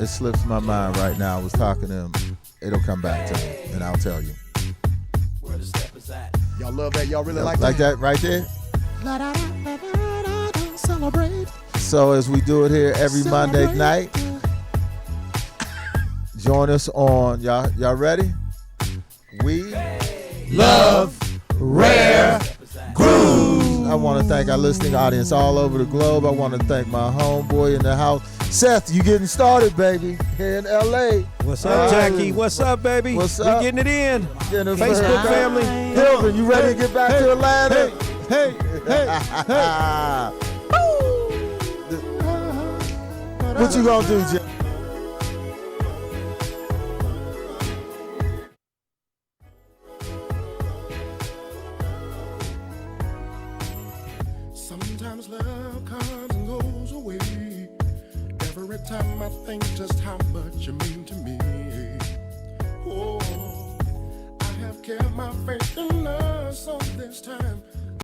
it slips my mind right now. I was talking to him. It'll come back to me, and I'll tell you. Y'all love that? Y'all really like that right there? Celebrate. So as we do it here every Monday night, join us on, y'all ready? We Love Rare Grooves. I want to thank our listening audience all over the globe. I want to thank my homeboy in the house. Seth, you getting started, baby, here in L.A. What's up, Jackie? What's up, baby? What's up? We getting it in. Facebook family. Hilton, you ready to get back to Atlanta? Hey. What you gonna do, Jay? Sometimes love comes and goes away. Every time I think just how much you mean to me. Oh, I have kept my faith in love, so this time